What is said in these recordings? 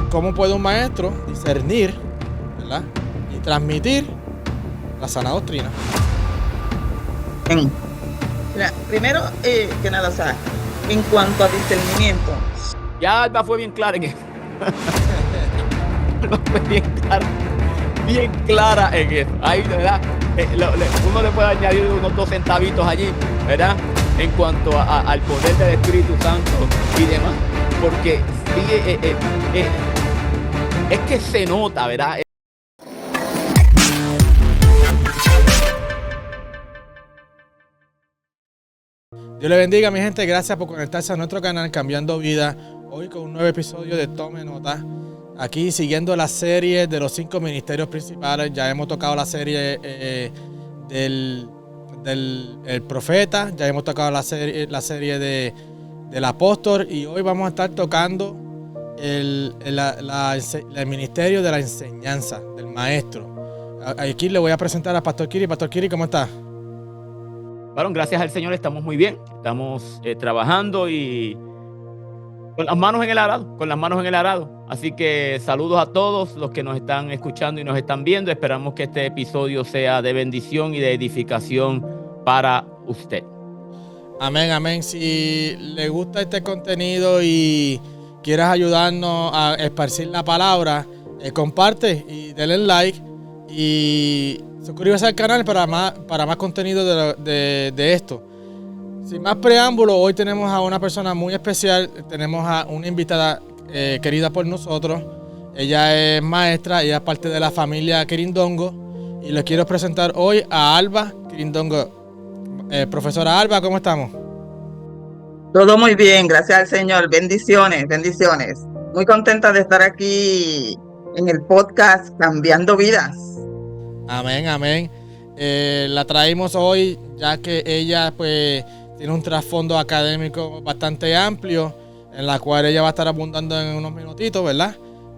cómo puede un maestro discernir, ¿verdad?, y transmitir la sana doctrina. Primero que nada, o sea, en cuanto a discernimiento. Ya Alba fue bien clara en eso. Alba fue bien clara en eso. Ahí, ¿verdad? Uno le puede añadir unos 2 centavitos allí, ¿verdad? En cuanto al poder del Espíritu Santo y demás. Porque sí, es que se nota, ¿verdad? Dios le bendiga, mi gente. Gracias por conectarse a nuestro canal Cambiando Vida. Hoy con un nuevo episodio de Tome Nota. Aquí siguiendo la serie de los 5 ministerios principales. Ya hemos tocado la serie del profeta. Ya hemos tocado la serie del apóstol. Y hoy vamos a estar tocando el ministerio de la enseñanza, del maestro. Aquí le voy a presentar a Pastor Kiri. Pastor Kiri, ¿cómo está? Bueno, gracias al Señor estamos muy bien. Estamos trabajando y con las manos en el arado. Así que saludos a todos los que nos están escuchando y nos están viendo. Esperamos que este episodio sea de bendición y de edificación para usted. Amén, amén. Si le gusta este contenido y quieres ayudarnos a esparcir la palabra, comparte y denle like y suscríbase al canal para más contenido de esto. Sin más preámbulo, hoy tenemos a una persona muy especial. Tenemos a una invitada querida por nosotros. Ella es maestra, ella es parte de la familia Quirindongo. Y les quiero presentar hoy a Alba Quirindongo. Profesora Alba, ¿cómo estamos? Todo muy bien, gracias al Señor. Bendiciones. Muy contenta de estar aquí en el podcast Cambiando Vidas. Amén. La traímos hoy ya que ella pues tiene un trasfondo académico bastante amplio, en la cual ella va a estar abundando en unos minutitos, ¿verdad?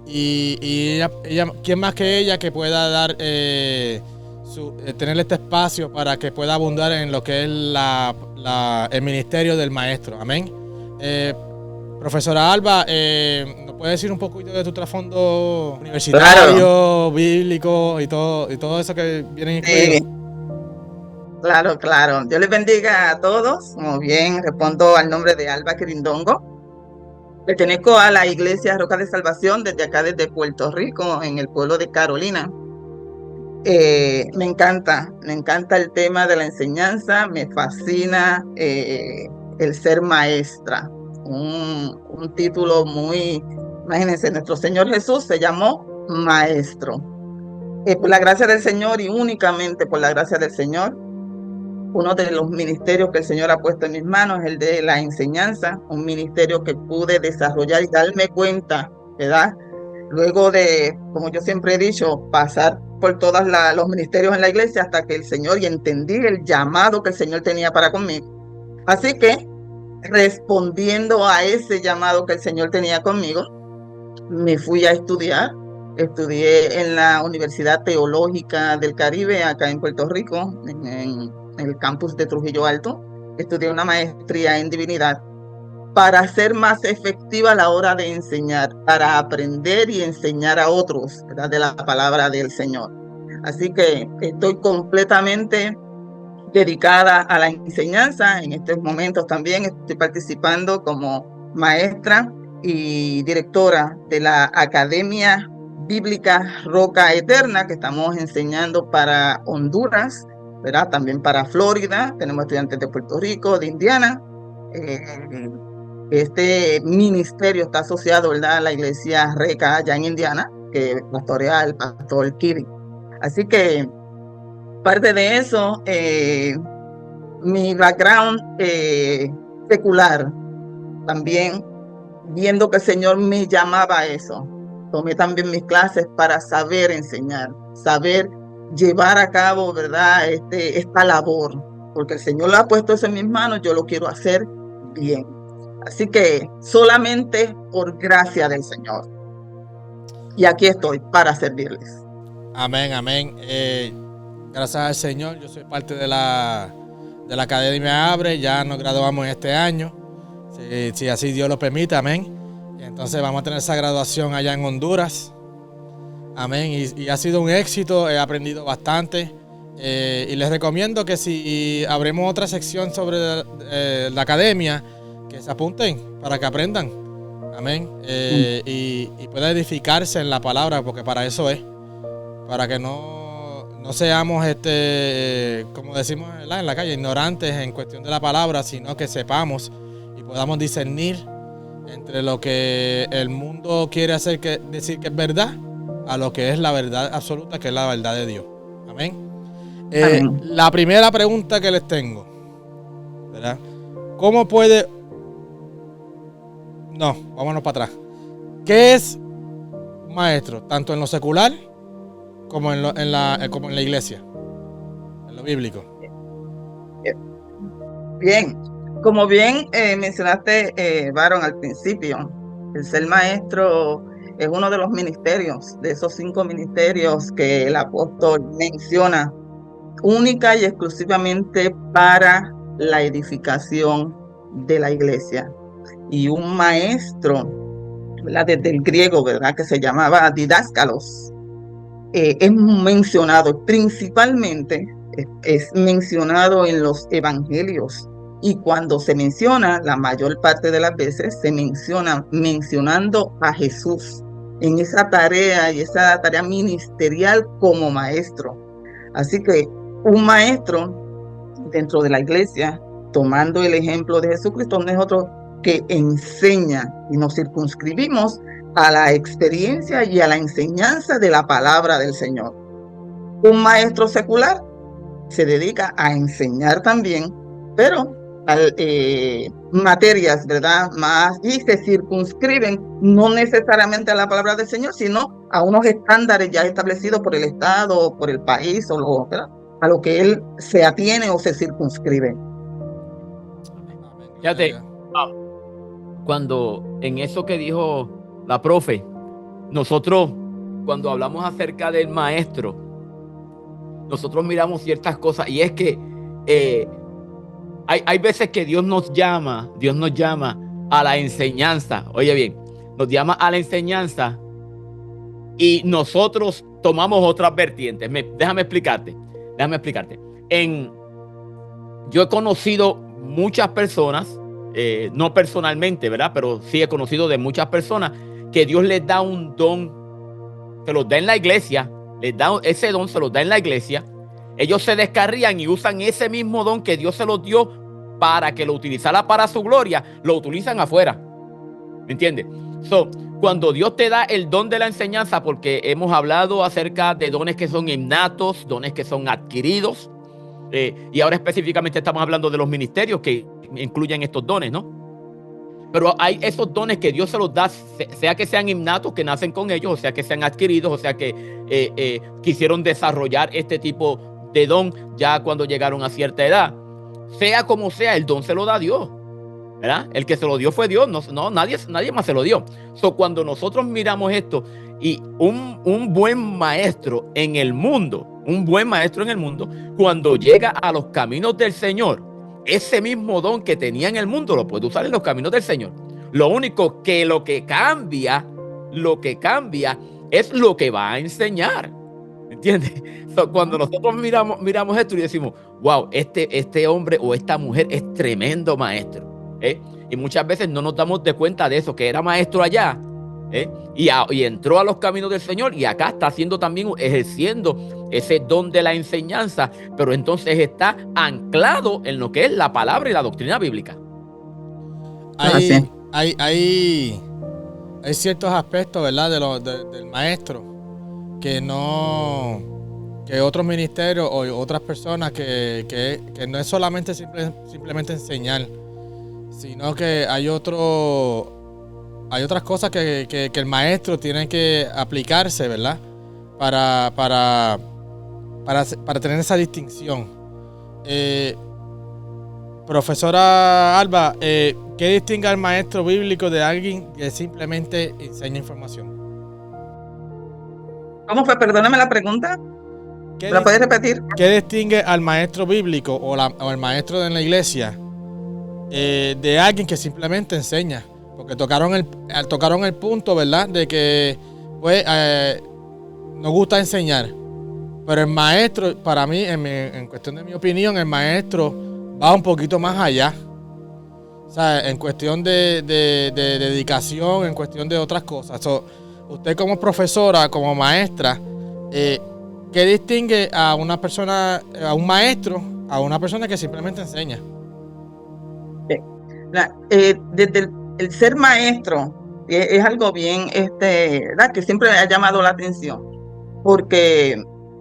Y ella, ¿quién más que ella que pueda dar tener este espacio para que pueda abundar en lo que es el ministerio del maestro? Amén. Profesora Alba, ¿nos puede decir un poquito de tu trasfondo universitario, claro, bíblico y todo eso que viene incluido? Sí. Claro. Dios les bendiga a todos. Como bien, respondo al nombre de Alba Quirindongo. Pertenezco a la Iglesia Roca de Salvación desde Puerto Rico, en el pueblo de Carolina. Me encanta el tema de la enseñanza. Me fascina el ser maestra. Un título muy, imagínense, nuestro Señor Jesús se llamó maestro. Por la gracia del Señor y únicamente por la gracia del Señor, uno de los ministerios que el Señor ha puesto en mis manos es el de la enseñanza, un ministerio que pude desarrollar y darme cuenta, ¿verdad? Luego de, como yo siempre he dicho, pasar por todos los ministerios en la iglesia hasta que el Señor, y entendí el llamado que el Señor tenía para conmigo. Así que, respondiendo a ese llamado que el Señor tenía conmigo, me fui a estudiar. Estudié en la Universidad Teológica del Caribe, acá en Puerto Rico, en el campus de Trujillo Alto. Estudié una maestría en divinidad para hacer más efectiva la hora de enseñar, para aprender y enseñar a otros, ¿verdad?, de la palabra del Señor. Así que estoy completamente dedicada a la enseñanza. En estos momentos también estoy participando como maestra y directora de la Academia Bíblica Roca Eterna, que estamos enseñando para Honduras, ¿verdad? También para Florida. Tenemos estudiantes de Puerto Rico, de Indiana. Este ministerio está asociado, ¿verdad?, a la iglesia Reca allá en Indiana, que pastorea el pastor Kiri. Así que parte de eso, mi background secular, también viendo que el Señor me llamaba a eso, tomé también mis clases para saber enseñar, saber llevar a cabo, ¿verdad?, esta labor, porque el Señor lo ha puesto eso en mis manos, yo lo quiero hacer bien. Así que solamente por gracia del Señor. Y aquí estoy para servirles. Amén. Gracias al Señor, yo soy parte de la Academia Abre, ya nos graduamos este año, si así Dios lo permite, amén. Entonces vamos a tener esa graduación allá en Honduras. Amén. Y ha sido un éxito, he aprendido bastante. Y les recomiendo que si abrimos otra sección sobre la academia, que se apunten para que aprendan. Amén. Y pueda edificarse en la palabra, porque para eso es. Para que no seamos, como decimos en la calle, ignorantes en cuestión de la palabra, sino que sepamos y podamos discernir entre lo que el mundo quiere decir que es verdad, a lo que es la verdad absoluta, que es la verdad de Dios. Amén. Amén. La primera pregunta que les tengo, ¿verdad? ¿Cómo puede... No, vámonos para atrás. ¿Qué es un maestro? Tanto en lo secular como en la iglesia, en lo bíblico. Bien, como bien mencionaste, Baron, al principio, el ser maestro es uno de los ministerios, de esos 5 ministerios que el apóstol menciona, única y exclusivamente para la edificación de la iglesia. Y un maestro, ¿verdad? Desde el griego, ¿verdad? Que se llamaba didáskalos, es mencionado principalmente, es mencionado en los evangelios. Y cuando se menciona, la mayor parte de las veces se menciona mencionando a Jesús en esa tarea y esa tarea ministerial como maestro. Así que un maestro dentro de la iglesia, tomando el ejemplo de Jesucristo, no es otro que enseña, y nos circunscribimos a la experiencia y a la enseñanza de la palabra del Señor. Un maestro secular se dedica a enseñar también, pero materias, ¿verdad? Más, y se circunscriben no necesariamente a la palabra del Señor, sino a unos estándares ya establecidos por el Estado, o por el país, o a lo que él se atiene o se circunscribe. Fíjate, cuando en eso que dijo la profe, nosotros cuando hablamos acerca del maestro, nosotros miramos ciertas cosas, y es que hay veces que Dios nos llama a la enseñanza. Oye bien, nos llama a la enseñanza y nosotros tomamos otras vertientes. Déjame explicarte. Yo he conocido muchas personas, no personalmente, ¿verdad? Pero sí he conocido de muchas personas que Dios les da un don, se los da en la iglesia, ese don se los da en la iglesia. Ellos se descarrían y usan ese mismo don que Dios se los dio para que lo utilizara para su gloria, lo utilizan afuera. ¿Me entiendes? Cuando Dios te da el don de la enseñanza, porque hemos hablado acerca de dones que son innatos, dones que son adquiridos, y ahora específicamente estamos hablando de los ministerios que incluyen estos dones, ¿no? Pero hay esos dones que Dios se los da, sea que sean innatos, que nacen con ellos, o sea que sean adquiridos, o sea que quisieron desarrollar este tipo de don ya cuando llegaron a cierta edad. Sea como sea, el don se lo da Dios, ¿verdad? El que se lo dio fue Dios, no nadie más se lo dio. Cuando nosotros miramos esto, y un buen maestro en el mundo, cuando llega a los caminos del Señor, ese mismo don que tenía en el mundo lo puede usar en los caminos del Señor. Lo único que lo que cambia es lo que va a enseñar. ¿Entiendes? Cuando nosotros miramos esto y decimos, wow, este hombre o esta mujer es tremendo maestro, y muchas veces no nos damos de cuenta de eso, que era maestro allá, y entró a los caminos del Señor, y acá está haciendo también, ejerciendo ese don de la enseñanza, pero entonces está anclado en lo que es la palabra y la doctrina bíblica. Hay ciertos aspectos, ¿verdad? Del maestro que otros ministerios o otras personas que no es solamente simplemente enseñar, sino que hay otras cosas que el maestro tiene que aplicarse, ¿verdad? Para tener esa distinción. Profesora Alba, ¿qué distingue al maestro bíblico de alguien que simplemente enseña información? ¿Cómo fue? Perdóname la pregunta. ¿La puedes repetir? ¿Qué distingue al maestro bíblico o el maestro de la iglesia de alguien que simplemente enseña? porque tocaron el punto, ¿verdad? De que pues nos gusta enseñar. Pero el maestro, para mí, en cuestión de mi opinión, el maestro va un poquito más allá. O sea, en cuestión de dedicación, en cuestión de otras cosas. Usted como profesora, como maestra, ¿qué distingue a una persona, a un maestro, a una persona que simplemente enseña? Desde el ser maestro es algo bien, ¿verdad? Que siempre me ha llamado la atención, porque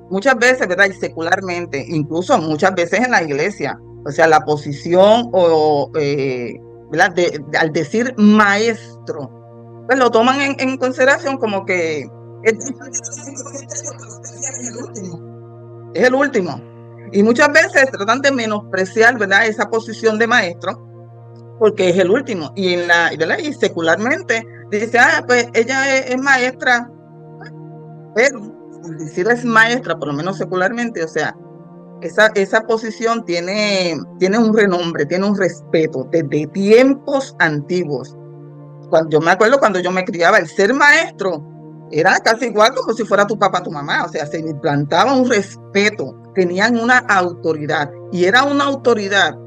muchas veces, ¿verdad? Y secularmente, incluso muchas veces en la iglesia, o sea, la posición ¿verdad? Al decir maestro, pues lo toman en consideración como que es el último. Y muchas veces tratan de menospreciar, ¿verdad? Esa posición de maestro, porque es el último. Y ¿verdad? Y secularmente dice, pues ella es maestra, pero al decir es maestra, por lo menos secularmente, o sea, esa posición tiene un renombre, tiene un respeto desde tiempos antiguos. Yo me acuerdo cuando yo me criaba, el ser maestro era casi igual como si fuera tu papá, tu mamá, o sea, se implantaba un respeto, tenían una autoridad, y era una autoridad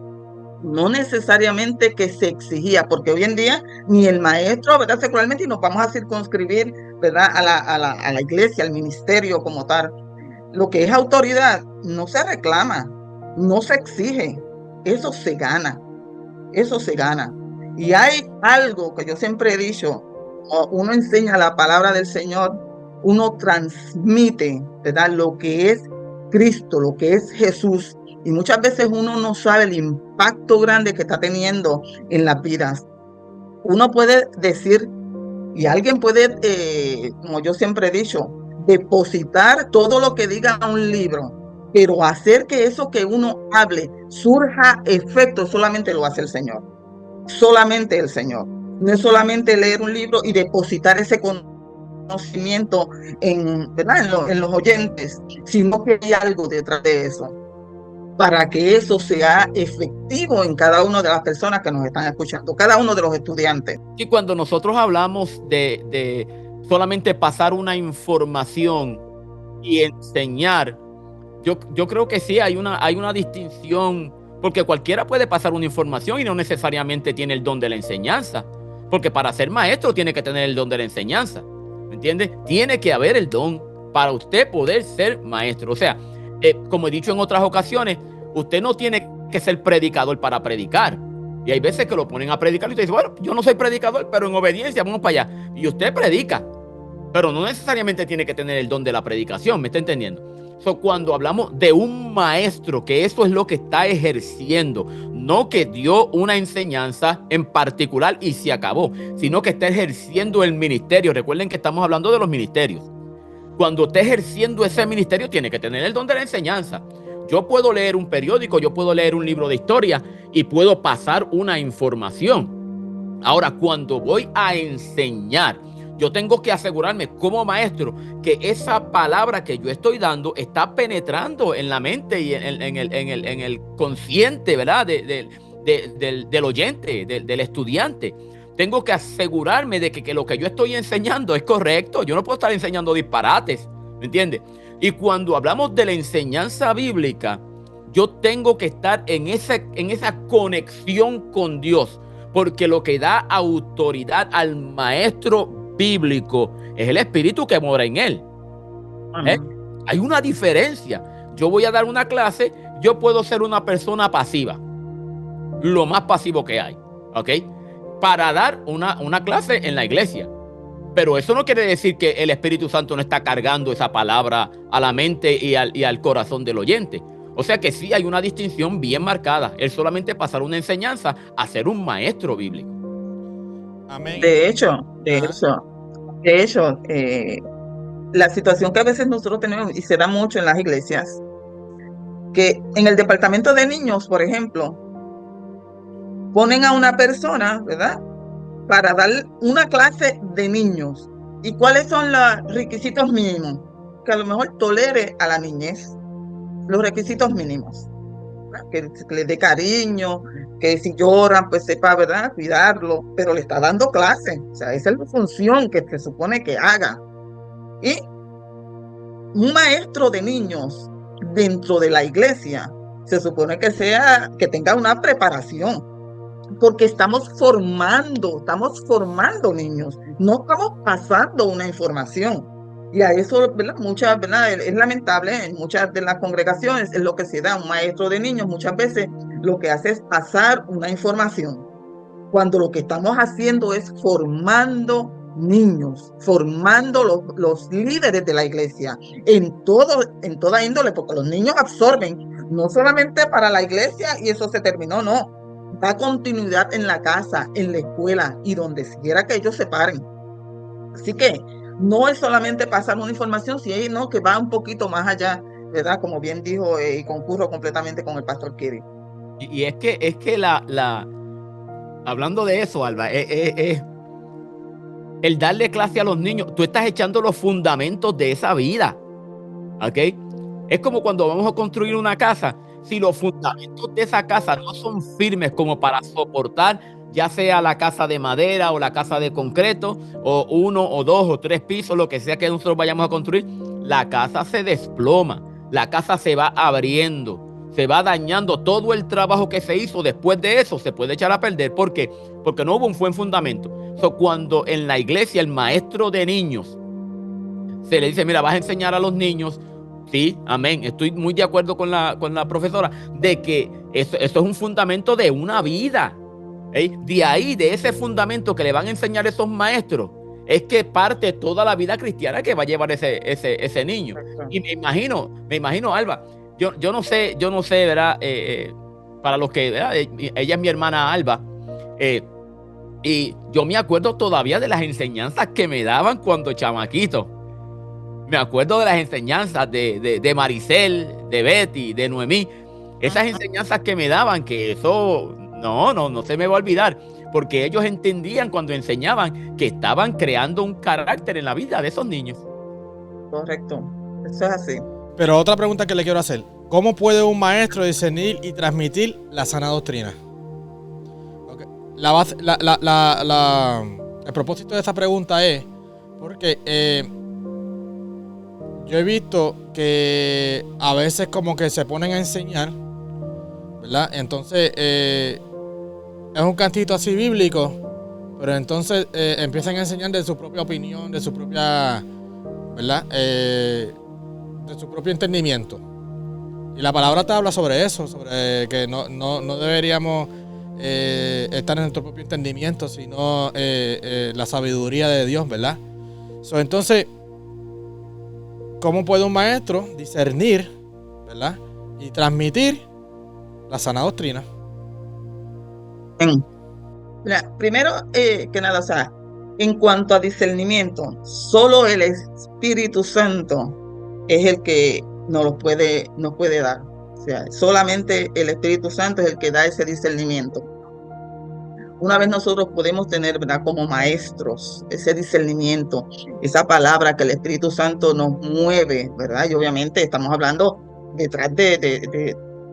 no necesariamente que se exigía, porque hoy en día ni el maestro, ¿verdad? Secularmente, y nos vamos a circunscribir, ¿verdad? A la iglesia, al ministerio como tal. Lo que es autoridad no se reclama, no se exige, eso se gana, eso se gana. Y hay algo que yo siempre he dicho, uno enseña la palabra del Señor, uno transmite, ¿verdad? Lo que es Cristo, lo que es Jesús. Y muchas veces uno no sabe el impacto grande que está teniendo en las vidas. Uno puede decir, y alguien puede, como yo siempre he dicho, depositar todo lo que diga un libro, pero hacer que eso que uno hable surja efecto solamente lo hace el Señor. Solamente el Señor. No es solamente leer un libro y depositar ese conocimiento ¿verdad? En los oyentes, sino que hay algo detrás de eso, para que eso sea efectivo en cada una de las personas que nos están escuchando, cada uno de los estudiantes. Y cuando nosotros hablamos de solamente pasar una información y enseñar, yo creo que sí hay una distinción, porque cualquiera puede pasar una información y no necesariamente tiene el don de la enseñanza, porque para ser maestro tiene que tener el don de la enseñanza, ¿me entiende? Tiene que haber el don para usted poder ser maestro. O sea, como he dicho en otras ocasiones, usted no tiene que ser predicador para predicar. Y hay veces que lo ponen a predicar y usted dice, bueno, yo no soy predicador, pero en obediencia vamos para allá. Y usted predica, pero no necesariamente tiene que tener el don de la predicación, ¿me está entendiendo? Cuando hablamos de un maestro, que eso es lo que está ejerciendo, no que dio una enseñanza en particular y se acabó, sino que está ejerciendo el ministerio. Recuerden que estamos hablando de los ministerios. Cuando esté ejerciendo ese ministerio, tiene que tener el don de la enseñanza. Yo puedo leer un periódico, yo puedo leer un libro de historia y puedo pasar una información. Ahora, cuando voy a enseñar, yo tengo que asegurarme como maestro que esa palabra que yo estoy dando está penetrando en la mente y en el consciente, ¿verdad? Del oyente, del estudiante. Tengo que asegurarme de que lo que yo estoy enseñando es correcto. Yo no puedo estar enseñando disparates, ¿me entiendes? Y cuando hablamos de la enseñanza bíblica, yo tengo que estar en esa conexión con Dios, porque lo que da autoridad al maestro bíblico es el espíritu que mora en él. Hay una diferencia. Yo voy a dar una clase, yo puedo ser una persona pasiva, lo más pasivo que hay, ¿ok? Para dar una clase en la iglesia. Pero eso no quiere decir que el Espíritu Santo no está cargando esa palabra a la mente y al corazón del oyente. O sea que sí hay una distinción bien marcada. El solamente pasar una enseñanza a ser un maestro bíblico. Amén. De hecho, la situación que a veces nosotros tenemos, y se da mucho en las iglesias, que en el departamento de niños, por ejemplo, ponen a una persona, ¿verdad?, para dar una clase de niños. ¿Y cuáles son los requisitos mínimos? Que a lo mejor tolere a la niñez. Los requisitos mínimos. ¿verdad? Que le dé cariño, que si lloran, pues sepa, ¿verdad?, cuidarlo, pero le está dando clase. O sea, esa es la función que se supone que haga. Y un maestro de niños dentro de la iglesia se supone que tenga una preparación, porque estamos formando niños, no estamos pasando una información. Y a eso, ¿verdad?, ¿verdad?, es lamentable en muchas de las congregaciones, es lo que se da. Un maestro de niños muchas veces lo que hace es pasar una información, cuando lo que estamos haciendo es formando niños, formando los líderes de la iglesia en toda índole, porque los niños absorben, no solamente para la iglesia y eso se terminó, no. Da continuidad en la casa, en la escuela y donde quiera que ellos se paren. Así que no es solamente pasar una información, sino que va un poquito más allá, ¿verdad? Como bien dijo, y concurro completamente con el pastor Kiri. Y es que hablando de eso, Alba, el darle clase a los niños, tú estás echando los fundamentos de esa vida, ¿ok? Es como cuando vamos a construir una casa. Si los fundamentos de esa casa no son firmes como para soportar, ya sea la casa de madera o la casa de concreto, o 1 o 2 o 3 pisos, lo que sea que nosotros vayamos a construir, la casa se desploma, la casa se va abriendo, se va dañando. Todo el trabajo que se hizo después de eso se puede echar a perder. ¿Por qué? Porque no hubo un buen fundamento. Cuando en la iglesia el maestro de niños se le dice, mira, vas a enseñar a los niños, sí, amén, estoy muy de acuerdo con la profesora, de que eso es un fundamento de una vida. De ahí, de ese fundamento que le van a enseñar esos maestros, es que parte toda la vida cristiana que va a llevar ese niño. Y me imagino, Alba, yo no sé, ¿verdad? Para los que, ¿verdad?, ella es mi hermana Alba, y yo me acuerdo todavía de las enseñanzas que me daban cuando chamaquito. Me acuerdo de las enseñanzas de Maricel, de Betty, de Noemí. Esas enseñanzas que me daban, que eso no se me va a olvidar, porque ellos entendían cuando enseñaban que estaban creando un carácter en la vida de esos niños. Correcto, eso es así. Pero otra pregunta que le quiero hacer, ¿cómo puede un maestro discernir y transmitir la sana doctrina? Okay. El propósito de esta pregunta es porque yo he visto que a veces como que se ponen a enseñar, ¿verdad? Entonces es un cantito así bíblico, pero entonces empiezan a enseñar de su propia opinión, de su propia, ¿verdad?, de su propio entendimiento. Y la palabra te habla sobre eso, sobre que no deberíamos estar en nuestro propio entendimiento, sino la sabiduría de Dios, ¿verdad? Entonces, ¿cómo puede un maestro discernir, ¿verdad?, y transmitir la sana doctrina? Mira, primero que nada, o sea, en cuanto a discernimiento, solo el Espíritu Santo es el que nos puede dar. O sea, solamente el Espíritu Santo es el que da ese discernimiento. Una vez nosotros podemos tener, ¿verdad?, como maestros, ese discernimiento, esa palabra que el Espíritu Santo nos mueve, ¿verdad? Y obviamente estamos hablando detrás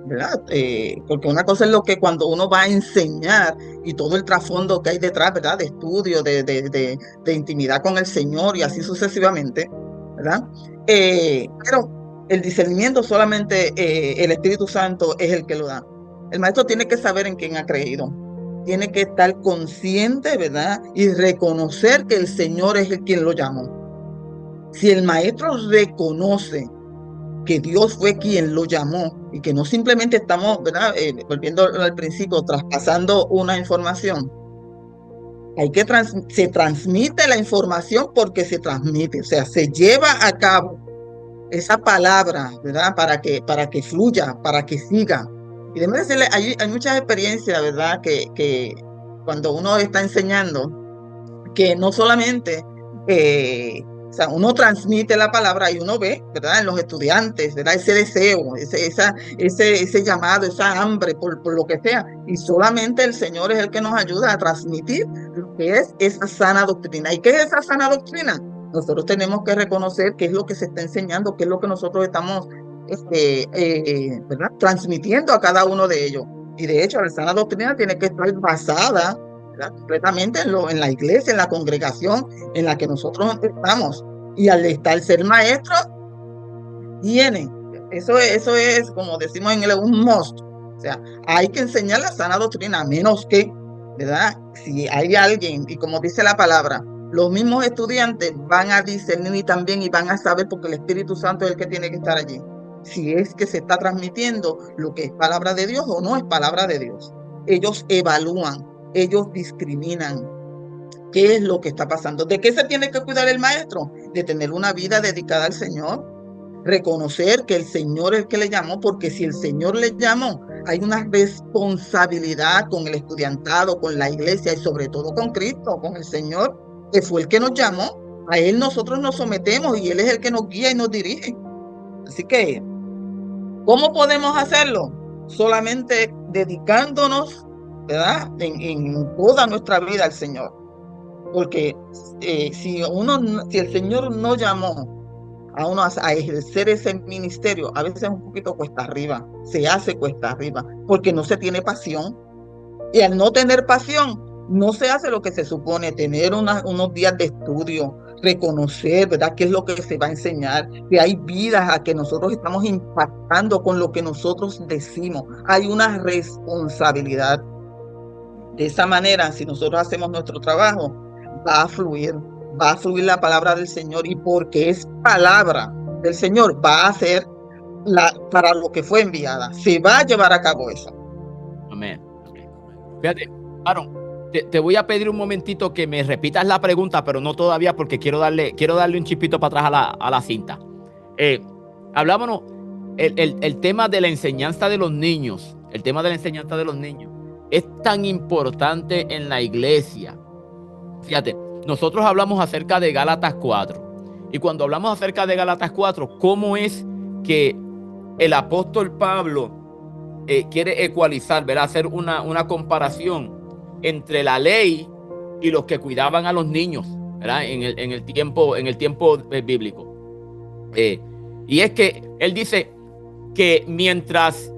¿verdad? Porque una cosa es lo que cuando uno va a enseñar y todo el trasfondo que hay detrás, ¿verdad?, de estudio, de intimidad con el Señor y así sucesivamente, ¿verdad? Pero el discernimiento solamente el Espíritu Santo es el que lo da. El maestro tiene que saber en quién ha creído. Tiene que estar consciente, ¿verdad?, y reconocer que el Señor es el quien lo llamó. Si el maestro reconoce que Dios fue quien lo llamó y que no simplemente estamos, ¿verdad?, volviendo al principio, traspasando una información, se transmite la información porque se transmite, o sea, se lleva a cabo esa palabra, ¿verdad?, para que fluya, para que siga. Y déjeme decirle, hay muchas experiencias, ¿verdad?, que cuando uno está enseñando, que no solamente, o sea, uno transmite la palabra y uno ve, ¿verdad?, en los estudiantes, ¿verdad?, ese deseo, ese llamado, esa hambre por lo que sea. Y solamente el Señor es el que nos ayuda a transmitir lo que es esa sana doctrina. ¿Y qué es esa sana doctrina? Nosotros tenemos que reconocer qué es lo que se está enseñando, qué es lo que nosotros estamos ¿verdad? Transmitiendo a cada uno de ellos. Y de hecho, la sana doctrina tiene que estar basada, ¿verdad? Completamente en la iglesia, en la congregación en la que nosotros estamos. Y al estar ser maestro, tienen. Eso es, como decimos en inglés, un must. O sea, hay que enseñar la sana doctrina, a menos que, ¿verdad? Si hay alguien, y como dice la palabra, los mismos estudiantes van a discernir también y van a saber, porque el Espíritu Santo es el que tiene que estar allí, si es que se está transmitiendo lo que es palabra de Dios o no es palabra de Dios. Ellos evalúan, ellos discriminan qué es lo que está pasando. ¿De qué se tiene que cuidar el maestro? De tener una vida dedicada al Señor, reconocer que el Señor es el que le llamó, porque si el Señor le llamó, hay una responsabilidad con el estudiantado, con la iglesia y sobre todo con Cristo, con el Señor, que fue el que nos llamó. A Él nosotros nos sometemos y Él es el que nos guía y nos dirige. Así que, ¿cómo podemos hacerlo? Solamente dedicándonos, ¿verdad? En toda nuestra vida al Señor. Porque si el Señor no llamó a uno a ejercer ese ministerio, a veces es un poquito cuesta arriba, se hace cuesta arriba, porque no se tiene pasión. Y al no tener pasión, no se hace lo que se supone, tener unos días de estudio, reconocer, ¿verdad?, qué es lo que se va a enseñar, que hay vidas a que nosotros estamos impactando con lo que nosotros decimos. Hay una responsabilidad. De esa manera, si nosotros hacemos nuestro trabajo, va a fluir la palabra del Señor, y porque es palabra del Señor, va a ser para lo que fue enviada. Se va a llevar a cabo eso. Amén. Fíjate, Aaron, te voy a pedir un momentito que me repitas la pregunta, pero no todavía, porque quiero darle un chispito para atrás a la cinta. Hablábamos el tema de la enseñanza de los niños. El tema de la enseñanza de los niños es tan importante en la iglesia. Fíjate, nosotros hablamos acerca de Gálatas 4. Y cuando hablamos acerca de Gálatas 4, ¿cómo es que el apóstol Pablo quiere ecualizar, ¿verdad?, hacer una comparación entre la ley y los que cuidaban a los niños, ¿verdad?, en el tiempo bíblico? Y es que él dice que mientras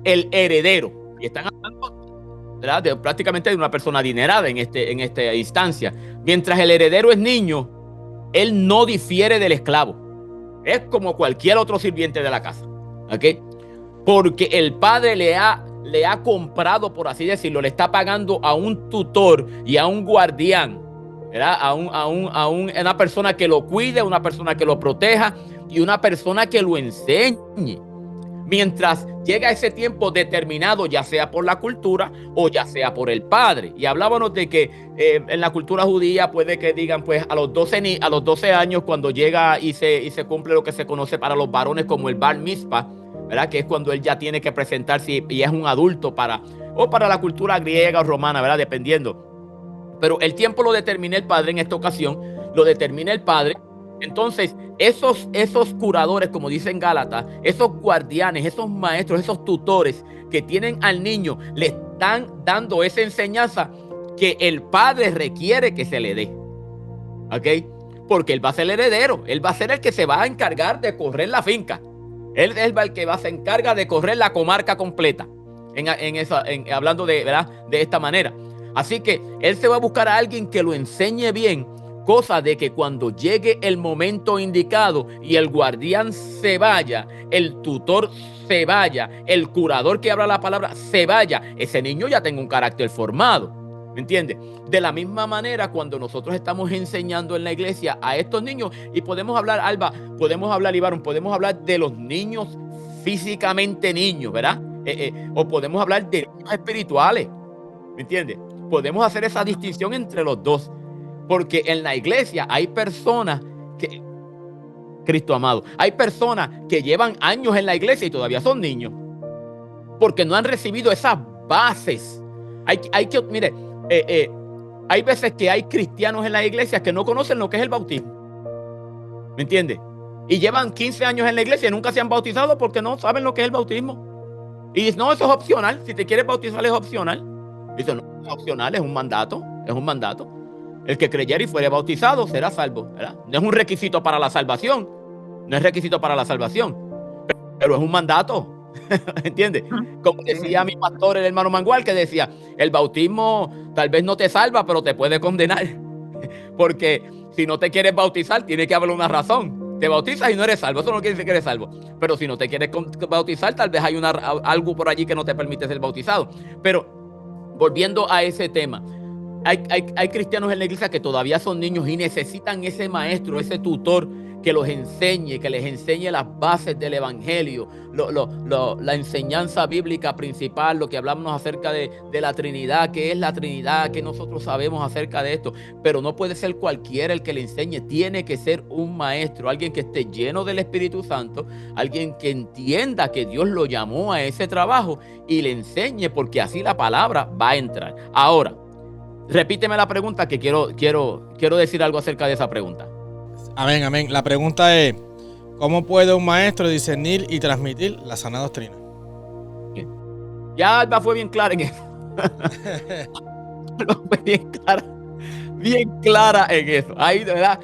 el heredero, y están hablando, ¿verdad?, prácticamente de una persona adinerada en esta instancia, mientras el heredero es niño, él no difiere del esclavo. Es como cualquier otro sirviente de la casa, ¿ok? Porque el padre le ha comprado, por así decirlo, le está pagando a un tutor y a un guardián, ¿verdad?, a una persona que lo cuide, una persona que lo proteja y una persona que lo enseñe. Mientras llega ese tiempo determinado, ya sea por la cultura o ya sea por el padre. Y hablábamos de que en la cultura judía puede que digan, pues a los 12 años, cuando llega y se cumple lo que se conoce para los varones como el Bar Mitzvah, ¿verdad?, que es cuando él ya tiene que presentarse y es un adulto para la cultura griega o romana, ¿verdad?, dependiendo. Pero el tiempo lo determina el padre. En esta ocasión lo determina el padre. Entonces, esos curadores, como dicen Gálatas, esos guardianes, esos maestros, esos tutores que tienen al niño, le están dando esa enseñanza que el padre requiere que se le dé. ¿Ok? Porque él va a ser el heredero, él va a ser el que se va a encargar de correr la finca. Él es el que se encarga de correr la comarca completa, hablando de, ¿verdad?, de esta manera. Así que él se va a buscar a alguien que lo enseñe bien, cosa de que cuando llegue el momento indicado y el guardián se vaya, el tutor se vaya, el curador que habla la palabra se vaya, ese niño ya tenga un carácter formado. ¿Me entiendes? De la misma manera, cuando nosotros estamos enseñando en la iglesia a estos niños, y podemos hablar, Alba, podemos hablar, Ibarun, podemos hablar de los niños físicamente niños, ¿verdad? O podemos hablar de niños espirituales. ¿Me entiendes? Podemos hacer esa distinción entre los dos. Porque en la iglesia hay personas que, Cristo amado, hay personas que llevan años en la iglesia y todavía son niños. Porque no han recibido esas bases. Mire, hay veces que hay cristianos en la iglesia que no conocen lo que es el bautismo. ¿Me entiendes? Y llevan 15 años en la iglesia y nunca se han bautizado porque no saben lo que es el bautismo. Y dicen, no, eso es opcional. Si te quieres bautizar es opcional. Dicen, no, es opcional, es un mandato. Es un mandato. El que creyera y fuere bautizado será salvo, ¿verdad? No es un requisito para la salvación. No es requisito para la salvación. pero es un mandato. ¿Entiendes? Como decía mi pastor, el hermano Mangual, que decía, el bautismo tal vez no te salva, pero te puede condenar. Porque si no te quieres bautizar, tiene que haber una razón. Te bautizas y no eres salvo. Eso no quiere decir que eres salvo. Pero si no te quieres bautizar, tal vez hay algo por allí que no te permite ser bautizado. Pero volviendo a ese tema, hay cristianos en la iglesia que todavía son niños y necesitan ese maestro, ese tutor que los enseñe, que les enseñe las bases del evangelio, la enseñanza bíblica principal, lo que hablamos acerca de la Trinidad, qué es la Trinidad, qué nosotros sabemos acerca de esto. Pero no puede ser cualquiera el que le enseñe, tiene que ser un maestro, alguien que esté lleno del Espíritu Santo, alguien que entienda que Dios lo llamó a ese trabajo y le enseñe, porque así la palabra va a entrar. Ahora, repíteme la pregunta, que quiero decir algo acerca de esa pregunta. Amén, amén. La pregunta es, ¿cómo puede un maestro discernir y transmitir la sana doctrina? Bien. Ya Alba fue bien clara en eso. Fue bien clara en eso. Ahí, ¿verdad?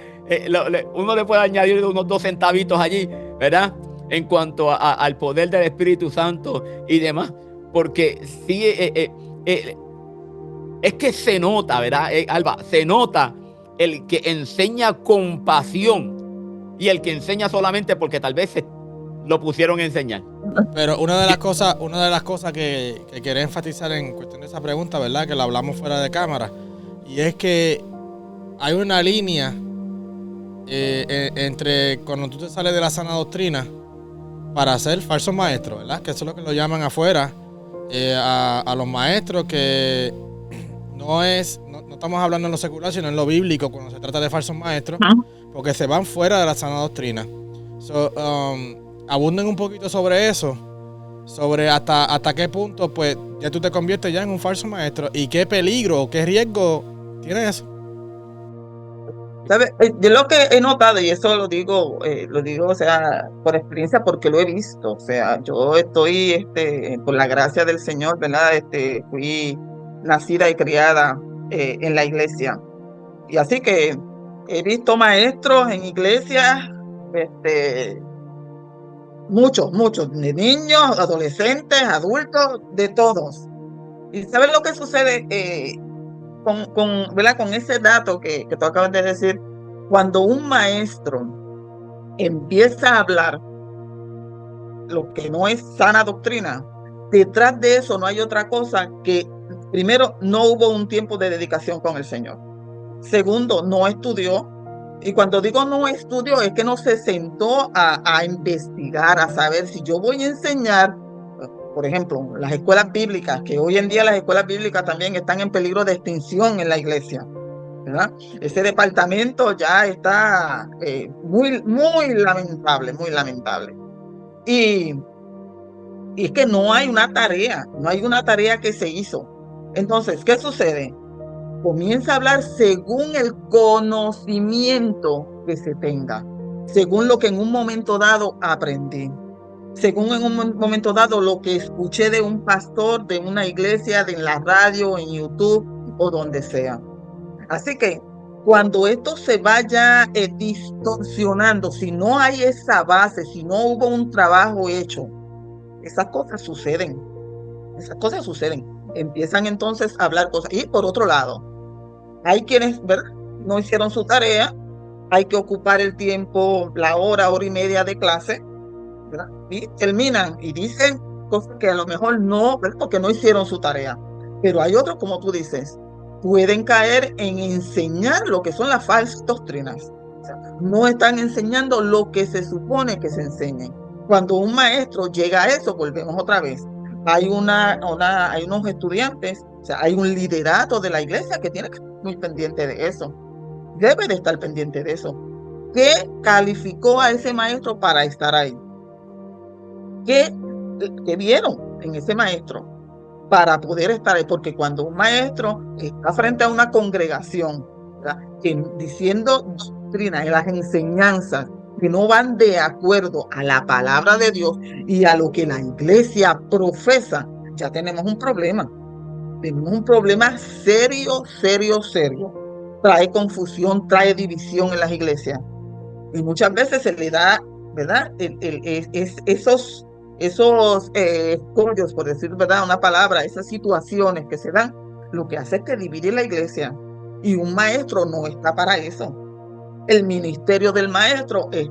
Uno le puede añadir unos 2 centavitos allí, ¿verdad? En cuanto al poder del Espíritu Santo y demás. Porque sí, es que se nota, ¿verdad? Alba, se nota el que enseña con pasión y el que enseña solamente porque tal vez lo pusieron a enseñar. Pero una de las cosas que quería enfatizar en cuestión de esa pregunta, ¿verdad? Que la hablamos fuera de cámara, y es que hay una línea entre cuando tú te sales de la sana doctrina para ser falso maestro, ¿verdad? Que eso es lo que lo llaman afuera a los maestros, que no estamos hablando en lo secular, sino en lo bíblico cuando se trata de falsos maestros, porque se van fuera de la sana doctrina. Abunden un poquito sobre eso, sobre hasta qué punto pues ya tú te conviertes ya en un falso maestro y qué peligro o qué riesgo tiene eso. ¿Sabes? Yo lo que he notado, y eso lo digo, o sea, por experiencia, porque lo he visto, o sea, yo estoy, por la gracia del Señor, ¿verdad? Fui nacida y criada en la iglesia, y así que he visto maestros en iglesias, muchos, de niños, adolescentes, adultos, de todos. ¿Y sabes lo que sucede ¿verdad? Con ese dato que tú acabas de decir? Cuando un maestro empieza a hablar lo que no es sana doctrina, detrás de eso no hay otra cosa que, primero, no hubo un tiempo de dedicación con el Señor. Segundo, no estudió. Y cuando digo no estudió, es que no se sentó a investigar, a saber si yo voy a enseñar. Por ejemplo, las escuelas bíblicas, que hoy en día las escuelas bíblicas también están en peligro de extinción en la iglesia, ¿verdad? Ese departamento ya está muy lamentable, muy lamentable. Y es que no hay una tarea que se hizo. Entonces, ¿qué sucede? Comienza a hablar según el conocimiento que se tenga, según lo que en un momento dado aprendí, según en un momento dado lo que escuché de un pastor, de una iglesia, de la radio, en YouTube o donde sea. Así que cuando esto se vaya distorsionando, si no hay esa base, si no hubo un trabajo hecho, esas cosas suceden. Empiezan entonces a hablar cosas. Y por otro lado, hay quienes, ¿verdad?, no hicieron su tarea, hay que ocupar el tiempo, la hora y media de clase, ¿verdad? Y terminan y dicen cosas que a lo mejor no, ¿verdad?, porque no hicieron su tarea. Pero hay otros, como tú dices, pueden caer en enseñar lo que son las falsas doctrinas. O sea, no están enseñando lo que se supone que se enseñe. Cuando un maestro llega a eso, volvemos otra vez. Hay unos estudiantes, o sea, hay un liderato de la iglesia que tiene que estar muy pendiente de eso. Debe de estar pendiente de eso. ¿Qué calificó a ese maestro para estar ahí? ¿Qué vieron en ese maestro para poder estar ahí? Porque cuando un maestro está frente a una congregación, ¿verdad?, diciendo doctrinas y las enseñanzas que no van de acuerdo a la palabra de Dios y a lo que la iglesia profesa, ya tenemos un problema. Tenemos un problema serio. Trae confusión, trae división en las iglesias. Y muchas veces se le da ¿verdad? Esos escollos, por decir, ¿verdad? Una palabra, esas situaciones que se dan, lo que hace es que divide la iglesia. Y un maestro no está para eso. El ministerio del maestro es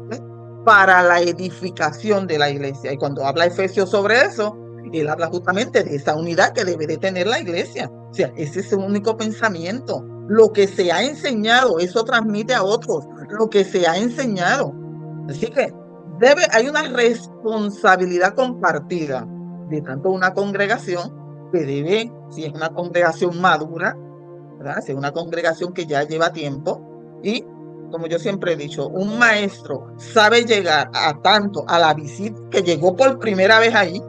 para la edificación de la iglesia. Y cuando habla Efesios sobre eso, él habla justamente de esa unidad que debe de tener la iglesia. O sea, ese es el único pensamiento. Lo que se ha enseñado, eso transmite a otros. Lo que se ha enseñado. Así que hay una responsabilidad compartida de tanto una congregación que debe, si es una congregación madura, ¿verdad? Si es una congregación que ya lleva tiempo, y como yo siempre he dicho, un maestro sabe llegar a tanto a la visita que llegó por primera vez ahí,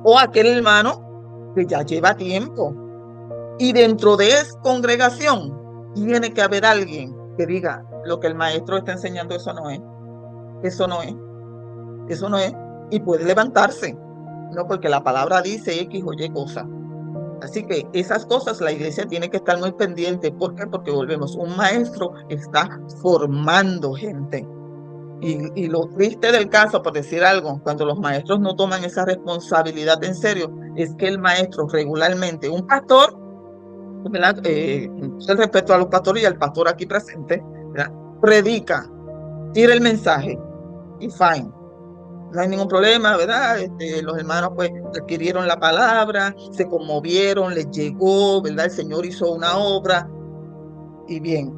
o aquel hermano que ya lleva tiempo. Y dentro de esa congregación tiene que haber alguien que diga, lo que el maestro está enseñando, eso no es, eso no es, eso no es, y puede levantarse, ¿no? Porque la palabra dice X o Y cosa. Así que esas cosas la iglesia tiene que estar muy pendiente. ¿Por qué? Porque volvemos, un maestro está formando gente. Y lo triste del caso, por decir algo, cuando los maestros no toman esa responsabilidad en serio, es que el maestro regularmente, un pastor, ¿verdad? El respeto a los pastores y al pastor aquí presente, ¿verdad? Predica, tira el mensaje y fine. No hay ningún problema, ¿verdad? Los hermanos pues adquirieron la palabra, se conmovieron, les llegó, ¿verdad? El Señor hizo una obra y bien.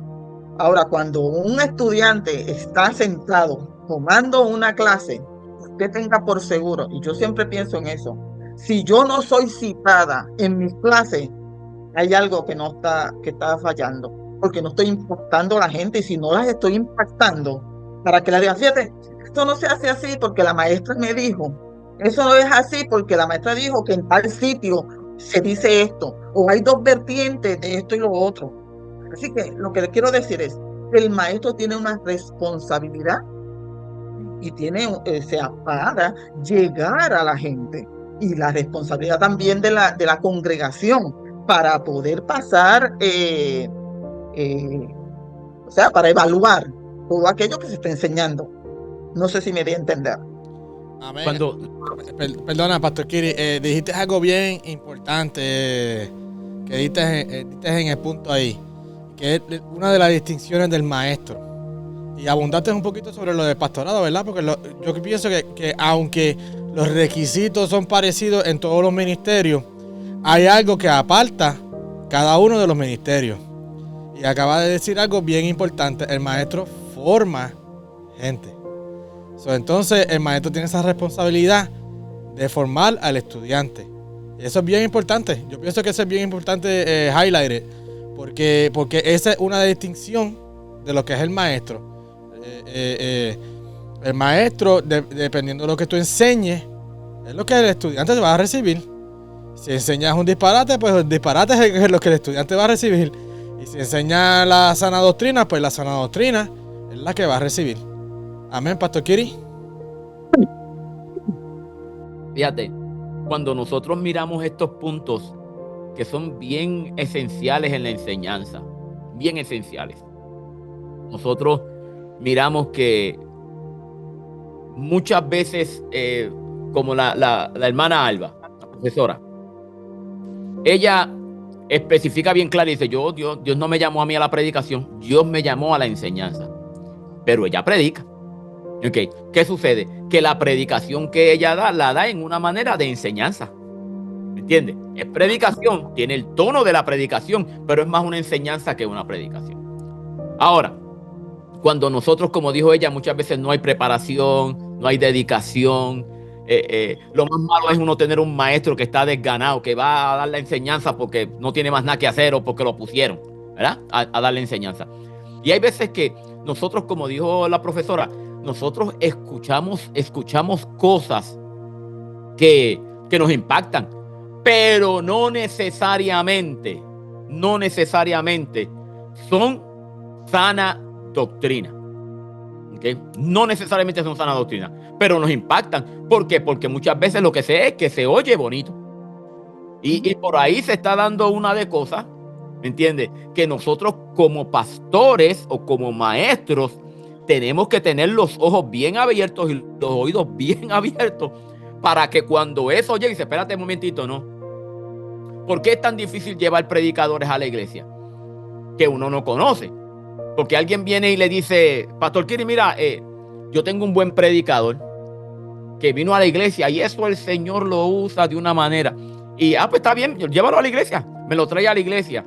Ahora, cuando un estudiante está sentado tomando una clase, usted tenga por seguro, y yo siempre pienso en eso, si yo no soy citada en mis clases, hay algo que está fallando, porque no estoy impactando a la gente, y si no las estoy impactando, para que la digan, fíjate, esto no se hace así porque la maestra me dijo, eso no es así porque la maestra dijo que en tal sitio se dice esto, o hay dos vertientes de esto y lo otro. Así que lo que le quiero decir es que el maestro tiene una responsabilidad y tiene, para llegar a la gente, y la responsabilidad también de la congregación para poder pasar, o sea, para evaluar todo aquello que se está enseñando. No sé si me di a entender. Amén. Perdona, Pastor Kiri, dijiste algo bien importante que diste en el punto ahí, que es una de las distinciones del maestro. Y abundaste un poquito sobre lo del pastorado, ¿verdad? Porque yo pienso que aunque los requisitos son parecidos en todos los ministerios, hay algo que aparta cada uno de los ministerios. Y acaba de decir algo bien importante: el maestro forma gente. Entonces el maestro tiene esa responsabilidad de formar al estudiante. Y eso es bien importante. Yo pienso que eso es bien importante highlighted, porque esa es una distinción de lo que es el maestro. El maestro, dependiendo de lo que tú enseñes, es lo que el estudiante va a recibir. Si enseñas un disparate, pues el disparate es lo que el estudiante va a recibir. Y si enseñas la sana doctrina, pues la sana doctrina es la que va a recibir. Amén, Pastor Kiri. Fíjate, cuando nosotros miramos estos puntos que son bien esenciales en la enseñanza, bien esenciales, nosotros miramos que muchas veces, como la hermana Alba, la profesora, ella especifica bien claro y dice, Dios no me llamó a mí a la predicación, Dios me llamó a la enseñanza. Pero ella predica. Okay. ¿Qué sucede? Que la predicación que ella da, la da en una manera de enseñanza. ¿Me entiendes? Es predicación, tiene el tono de la predicación, pero es más una enseñanza que una predicación. Ahora, cuando nosotros, como dijo ella, muchas veces no hay preparación, no hay dedicación. Lo más malo es uno tener un maestro que está desganado, que va a dar la enseñanza porque no tiene más nada que hacer o porque lo pusieron, ¿verdad? A dar la enseñanza. Y hay veces que nosotros, como dijo la profesora, nosotros escuchamos cosas que nos impactan, pero no necesariamente son sana doctrina. ¿Okay? No necesariamente son sana doctrina, pero nos impactan. ¿Por qué? Porque muchas veces lo que es que se oye bonito. Y por ahí se está dando una de cosas, ¿me entiendes? Que nosotros como pastores o como maestros tenemos que tener los ojos bien abiertos y los oídos bien abiertos para que cuando eso llegue, dice, espérate un momentito, no. ¿Por qué es tan difícil llevar predicadores a la iglesia? Que uno no conoce. Porque alguien viene y le dice, Pastor Kiri, mira, yo tengo un buen predicador que vino a la iglesia y eso el Señor lo usa de una manera. Y, pues está bien, llévalo a la iglesia, me lo trae a la iglesia.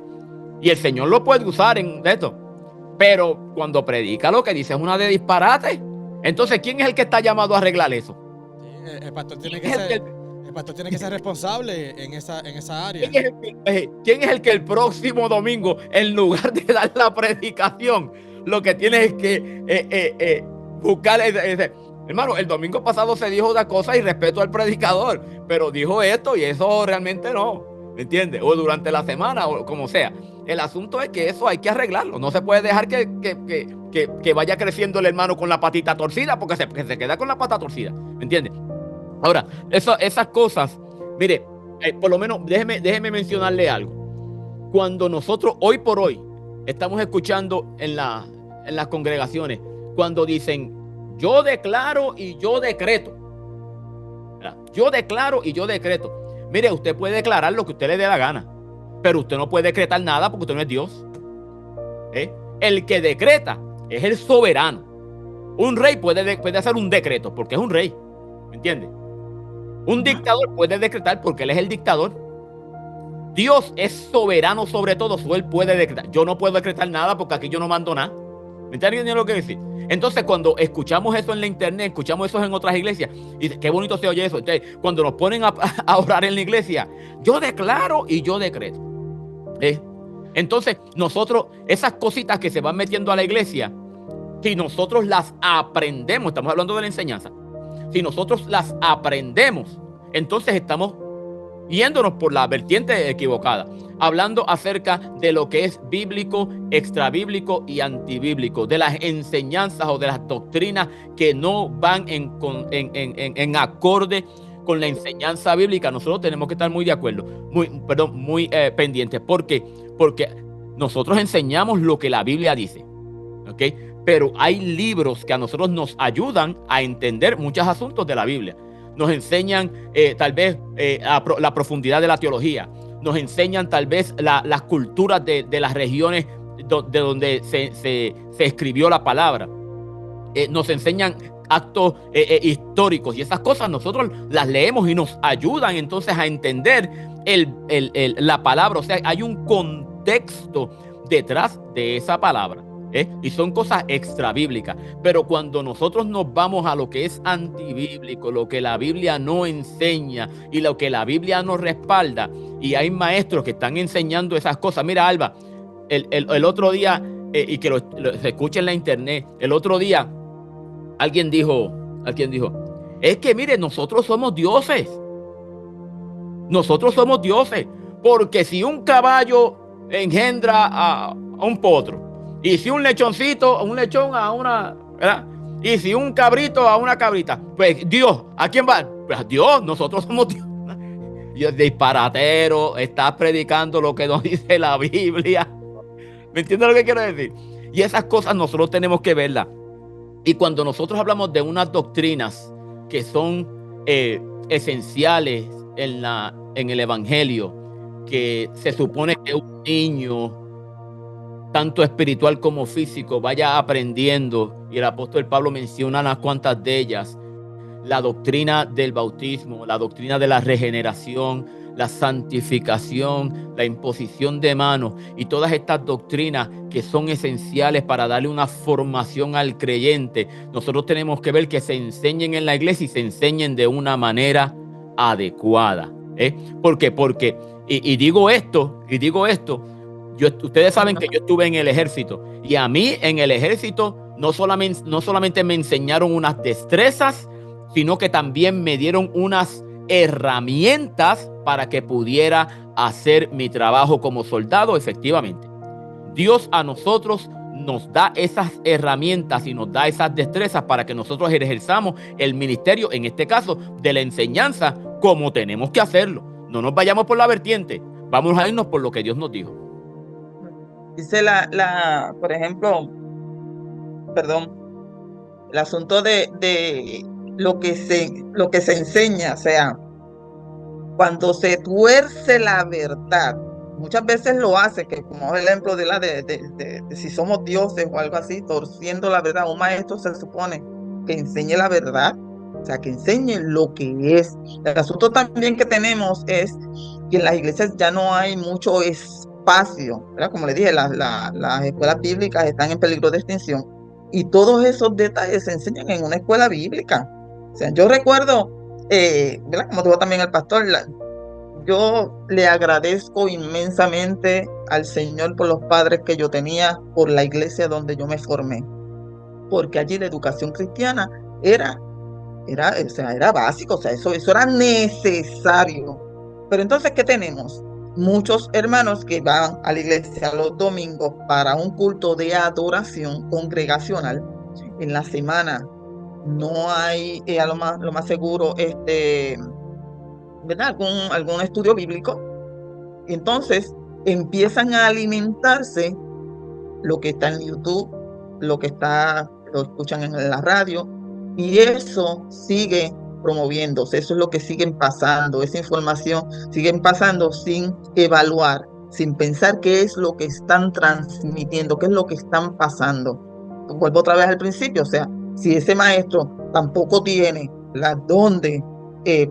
Y el Señor lo puede usar en esto. Pero cuando predica lo que dice es una de disparate. Entonces, ¿quién es el que está llamado a arreglar eso? Sí, el pastor tiene que ser responsable en esa área. ¿Quién es el que el próximo domingo, en lugar de dar la predicación, lo que tiene es que buscar? Hermano, el domingo pasado se dijo una cosa y respeto al predicador, pero dijo esto y eso realmente no, ¿me entiendes? O durante la semana o como sea. El asunto es que eso hay que arreglarlo. No se puede dejar que vaya creciendo el hermano con la patita torcida porque se queda con la pata torcida, ¿me entiendes? Ahora, esas cosas, mire, por lo menos déjeme mencionarle algo. Cuando nosotros hoy por hoy estamos escuchando en las congregaciones, cuando dicen, yo declaro y yo decreto. Yo declaro y yo decreto. Mire, usted puede declarar lo que usted le dé la gana, pero usted no puede decretar nada porque usted no es Dios. El que decreta es el soberano. Un rey puede hacer un decreto porque es un rey, ¿me entiende? Un dictador puede decretar porque él es el dictador. Dios es soberano sobre todo, él puede decretar. Yo no puedo decretar nada porque aquí yo no mando nada. ¿Me está entendiendo lo que decir? Entonces, cuando escuchamos eso en la internet, escuchamos eso en otras iglesias, y qué bonito se oye eso. Entonces, cuando nos ponen a orar en la iglesia, yo declaro y yo decreto. Entonces, nosotros, esas cositas que se van metiendo a la iglesia, si nosotros las aprendemos, estamos hablando de la enseñanza, si nosotros las aprendemos, entonces estamos yéndonos por la vertiente equivocada, hablando acerca de lo que es bíblico, extrabíblico y antibíblico, de las enseñanzas o de las doctrinas que no van en acorde con la enseñanza bíblica. Nosotros tenemos que estar muy de acuerdo, muy pendientes. ¿Por qué? Porque nosotros enseñamos lo que la Biblia dice, ¿ok? Pero hay libros que a nosotros nos ayudan a entender muchos asuntos de la Biblia. Nos enseñan tal vez la profundidad de la teología. Nos enseñan tal vez las culturas de las regiones de donde se escribió la palabra. Nos enseñan actos históricos y esas cosas nosotros las leemos y nos ayudan entonces a entender la palabra. O sea, hay un contexto detrás de esa palabra. Y son cosas extrabíblicas. Pero cuando nosotros nos vamos a lo que es antibíblico, lo que la Biblia no enseña y lo que la Biblia no respalda, y hay maestros que están enseñando esas cosas. Mira, Alba, el otro día, y que se escucha en la internet, el otro día alguien dijo, es que mire, nosotros somos dioses. Nosotros somos dioses. Porque si un caballo engendra a un potro, y si un lechoncito, un lechón a una, ¿verdad? Y si un cabrito a una cabrita, pues Dios, ¿a quién va? Pues a Dios, nosotros somos Dios. Y el disparatero, está predicando lo que nos dice la Biblia. ¿Me entiendes lo que quiero decir? Y esas cosas nosotros tenemos que verlas. Y cuando nosotros hablamos de unas doctrinas que son esenciales en el Evangelio, que se supone que un niño, tanto espiritual como físico, vaya aprendiendo, y el apóstol Pablo menciona unas cuantas de ellas: la doctrina del bautismo, la doctrina de la regeneración, la santificación, la imposición de manos, y todas estas doctrinas que son esenciales para darle una formación al creyente. Nosotros tenemos que ver que se enseñen en la iglesia y se enseñen de una manera adecuada. ¿Por qué? Porque, y digo esto, ustedes saben que yo estuve en el ejército, y a mí en el ejército no solamente me enseñaron unas destrezas, sino que también me dieron unas herramientas para que pudiera hacer mi trabajo como soldado efectivamente. Dios a nosotros nos da esas herramientas y nos da esas destrezas para que nosotros ejerzamos el ministerio, en este caso de la enseñanza, como tenemos que hacerlo. No nos vayamos por la vertiente, vamos a irnos por lo que Dios nos dijo. Dice por ejemplo, el asunto de lo que se enseña, o sea, cuando se tuerce la verdad, muchas veces lo hace, que como el ejemplo de si somos dioses o algo así, torciendo la verdad. Un maestro se supone que enseñe la verdad, o sea, que enseñe lo que es. El asunto también que tenemos es que en las iglesias ya no hay mucho espacio, ¿verdad? Como le dije, las escuelas bíblicas están en peligro de extinción y todos esos detalles se enseñan en una escuela bíblica. O sea, yo recuerdo, ¿verdad? Como dijo también el pastor, yo le agradezco inmensamente al Señor por los padres que yo tenía, por la iglesia donde yo me formé, porque allí la educación cristiana o sea, era básico, o sea, eso era necesario. Pero entonces, ¿qué tenemos? Muchos hermanos que van a la iglesia los domingos para un culto de adoración congregacional. En la semana no hay, a lo más seguro, ¿verdad? Algún estudio bíblico. Entonces empiezan a alimentarse lo que está en YouTube, lo escuchan en la radio, y eso sigue promoviéndose. Eso es lo que siguen pasando, esa información siguen pasando sin evaluar, sin pensar qué es lo que están transmitiendo, qué es lo que están pasando. Vuelvo otra vez al principio, o sea, si ese maestro tampoco tiene dónde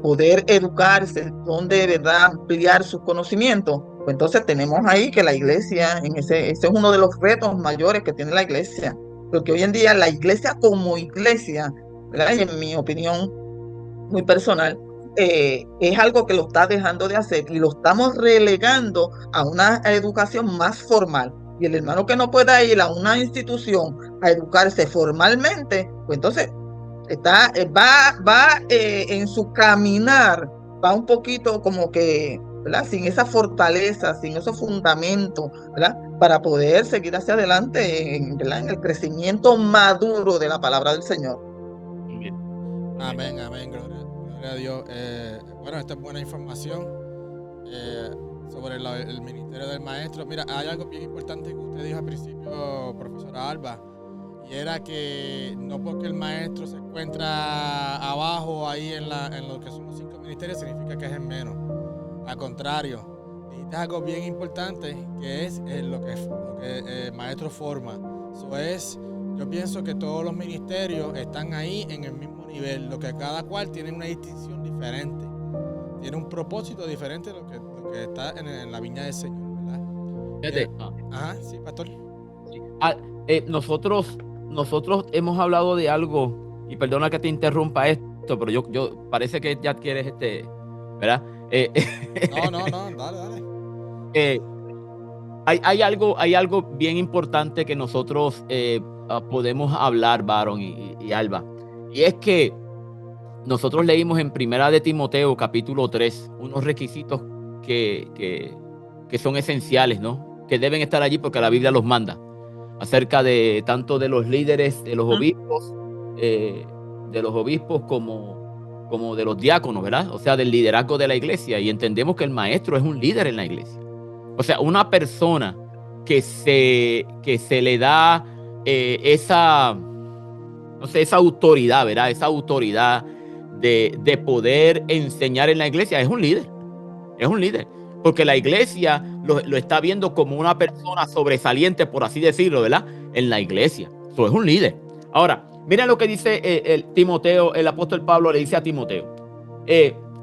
poder educarse, donde de verdad ampliar sus conocimientos, pues entonces tenemos ahí que la iglesia, ese es uno de los retos mayores que tiene la iglesia, porque hoy en día la iglesia como iglesia, ¿verdad? Y en mi opinión muy personal, es algo que lo está dejando de hacer y lo estamos relegando a una educación más formal. Y el hermano que no pueda ir a una institución a educarse formalmente, pues entonces va en su caminar, va un poquito como que, ¿verdad? Sin esa fortaleza, sin esos fundamentos, ¿verdad? Para poder seguir hacia adelante ¿verdad? En el crecimiento maduro de la palabra del Señor. Amén, amén, gloria a Dios. Bueno, esta es buena información sobre el ministerio del maestro. Mira, hay algo bien importante que usted dijo al principio, profesora Alba, y era que no porque el maestro se encuentra abajo ahí en lo que son los 5 ministerios significa que es el menos. Al contrario, dijiste algo bien importante que es lo que el maestro forma. Eso es, yo pienso que todos los ministerios están ahí en el mismo nivel, lo que cada cual tiene una distinción diferente, tiene un propósito diferente de lo que está en la viña del Señor, ¿verdad? Ajá, sí, pastor. Sí. Nosotros hemos hablado de algo, y perdona que te interrumpa esto, pero yo parece que ya quieres ¿verdad? No, dale. Hay algo bien importante que nosotros podemos hablar, Baron y Alba, y es que nosotros leímos en Primera de Timoteo, capítulo 3, unos requisitos que son esenciales, ¿no? Que deben estar allí porque la Biblia los manda, acerca de tanto de los líderes, de los obispos como de los diáconos, ¿verdad? O sea, del liderazgo de la iglesia. Y entendemos que el maestro es un líder en la iglesia. O sea, una persona que se le da esa autoridad, ¿verdad? Esa autoridad de poder enseñar en la iglesia, es un líder. Es un líder. Porque la iglesia lo está viendo como una persona sobresaliente, por así decirlo, ¿verdad? En la iglesia. Eso es un líder. Ahora, miren lo que dice Timoteo, el apóstol Pablo le dice a Timoteo.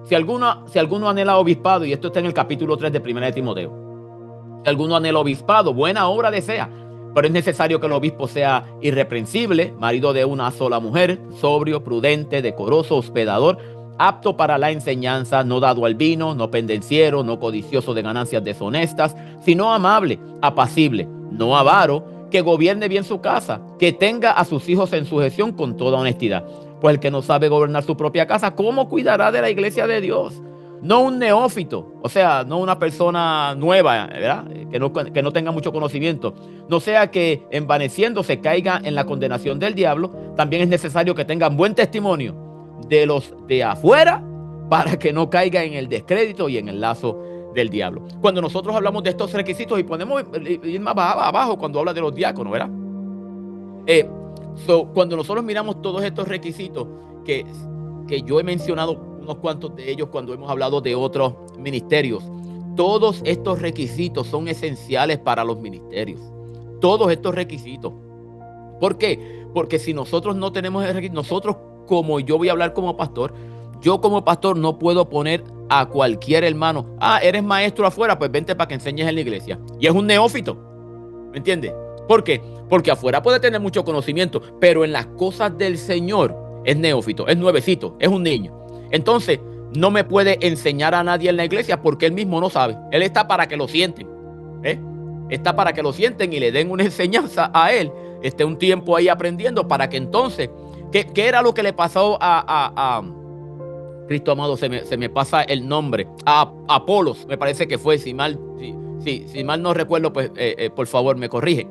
Si alguno anhela obispado, y esto está en el capítulo 3 de 1 de Timoteo. Si alguno anhela obispado, buena obra desea. Pero es necesario que el obispo sea irreprensible, marido de una sola mujer, sobrio, prudente, decoroso, hospedador, apto para la enseñanza, no dado al vino, no pendenciero, no codicioso de ganancias deshonestas, sino amable, apacible, no avaro, que gobierne bien su casa, que tenga a sus hijos en sujeción con toda honestidad. Pues el que no sabe gobernar su propia casa, ¿cómo cuidará de la iglesia de Dios? No un neófito, o sea, no una persona nueva, ¿verdad? Que no tenga mucho conocimiento. No sea que envaneciéndose caiga en la condenación del diablo. También es necesario que tengan buen testimonio de los de afuera para que no caiga en el descrédito y en el lazo del diablo. Cuando nosotros hablamos de estos requisitos y podemos ir más abajo cuando habla de los diáconos, ¿verdad? Cuando nosotros miramos todos estos requisitos que yo he mencionado unos cuantos de ellos cuando hemos hablado de otros ministerios, todos estos requisitos son esenciales para los ministerios. Todos estos requisitos. ¿Por qué? Porque si nosotros no tenemos el requisito, nosotros, como yo voy a hablar como pastor, yo como pastor no puedo poner a cualquier hermano, eres maestro afuera, pues vente para que enseñes en la iglesia. Y es un neófito, ¿me entiendes? ¿Por qué? Porque afuera puede tener mucho conocimiento, pero en las cosas del Señor es neófito, es nuevecito, es un niño. Entonces, no me puede enseñar a nadie en la iglesia porque él mismo no sabe. Él está para que lo sienten, está para que lo sienten y le den una enseñanza a él, esté un tiempo ahí aprendiendo para que entonces, ¿qué era lo que le pasó a Cristo amado? Se me pasa el nombre, a Apolos, me parece que fue, si mal no recuerdo, pues por favor me corrige.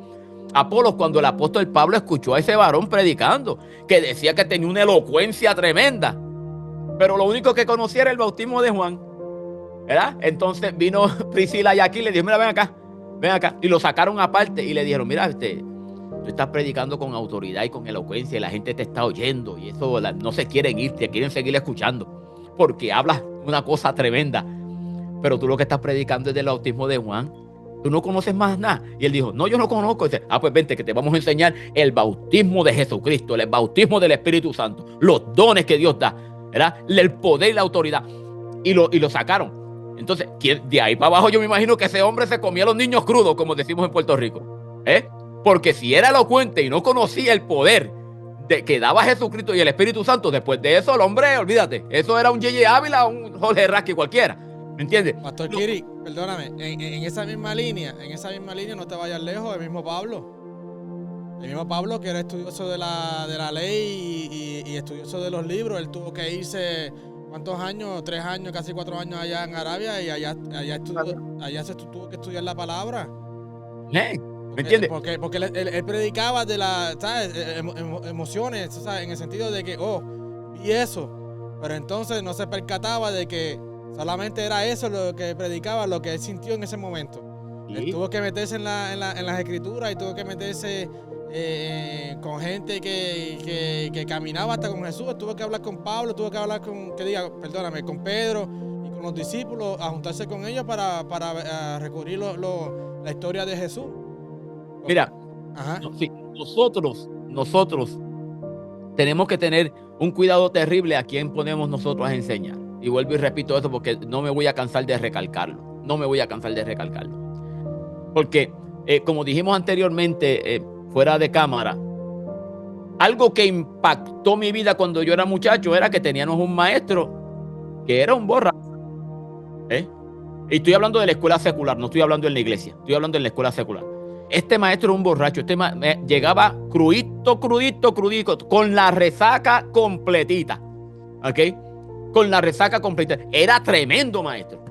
Apolos, cuando el apóstol Pablo escuchó a ese varón predicando, que decía que tenía una elocuencia tremenda, pero lo único que conocía era el bautismo de Juan, ¿verdad? Entonces vino Priscila y aquí le dijo, mira, ven acá, y lo sacaron aparte y le dijeron, mira, tú estás predicando con autoridad y con elocuencia y la gente te está oyendo y eso no se quieren ir, te quieren seguir escuchando porque hablas una cosa tremenda, pero tú lo que estás predicando es del bautismo de Juan, tú no conoces más nada. Y él dijo, no, yo no conozco. Y dice, pues vente que te vamos a enseñar el bautismo de Jesucristo, el bautismo del Espíritu Santo, los dones que Dios da, ¿verdad? El poder y la autoridad. Y lo sacaron. Entonces, de ahí para abajo yo me imagino que ese hombre se comía a los niños crudos, como decimos en Puerto Rico, porque si era elocuente y no conocía el poder que daba Jesucristo y el Espíritu Santo, después de eso el hombre, olvídate, eso era un J.J. Ávila, un Jorge Rasky cualquiera, ¿me entiendes? Pastor Kiri, perdóname, en esa misma línea no te vayas lejos, el mismo Pablo que era estudioso de la ley y estudioso de los libros, él tuvo que irse, ¿cuántos años? 3 años, casi 4 años allá en Arabia, y allá se tuvo que estudiar la palabra. ¿Me entiendes? Porque él predicaba de ¿sabes? Emociones, ¿sabes? En el sentido de que, y eso. Pero entonces no se percataba de que solamente era eso lo que predicaba, lo que él sintió en ese momento. ¿Sí? Él tuvo que meterse en las escrituras y tuvo que meterse con gente que caminaba hasta con Jesús. Tuvo que hablar con Pablo, tuvo que hablar con Pedro y con los discípulos, a juntarse con ellos para recurrir la historia de Jesús. Mira, sí, nosotros tenemos que tener un cuidado terrible a quién ponemos nosotros a enseñar. Y vuelvo y repito eso porque no me voy a cansar de recalcarlo. Porque, como dijimos anteriormente, fuera de cámara, algo que impactó mi vida cuando yo era muchacho era que teníamos un maestro que era un borracho. Y estoy hablando de la escuela secular, no estoy hablando en la iglesia, estoy hablando en la escuela secular. Este maestro era un borracho, llegaba crudito, con la resaca completita, ¿ok? Con la resaca completa. Era tremendo maestro,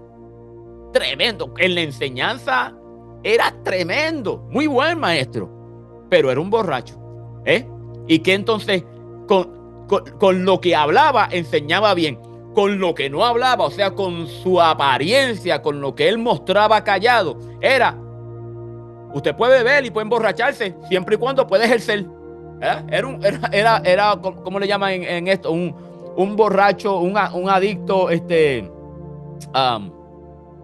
tremendo. En la enseñanza era tremendo, muy buen maestro, pero era un borracho, Y que entonces con lo que hablaba enseñaba bien, con lo que no hablaba, o sea, con su apariencia, con lo que él mostraba callado, usted puede beber y puede emborracharse siempre y cuando puede ejercer. Era ¿cómo le llaman en esto? Un borracho, un adicto,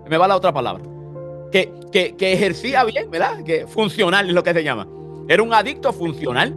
me va la otra palabra, que ejercía bien, ¿verdad? Que funcional es lo que se llama. Era un adicto funcional,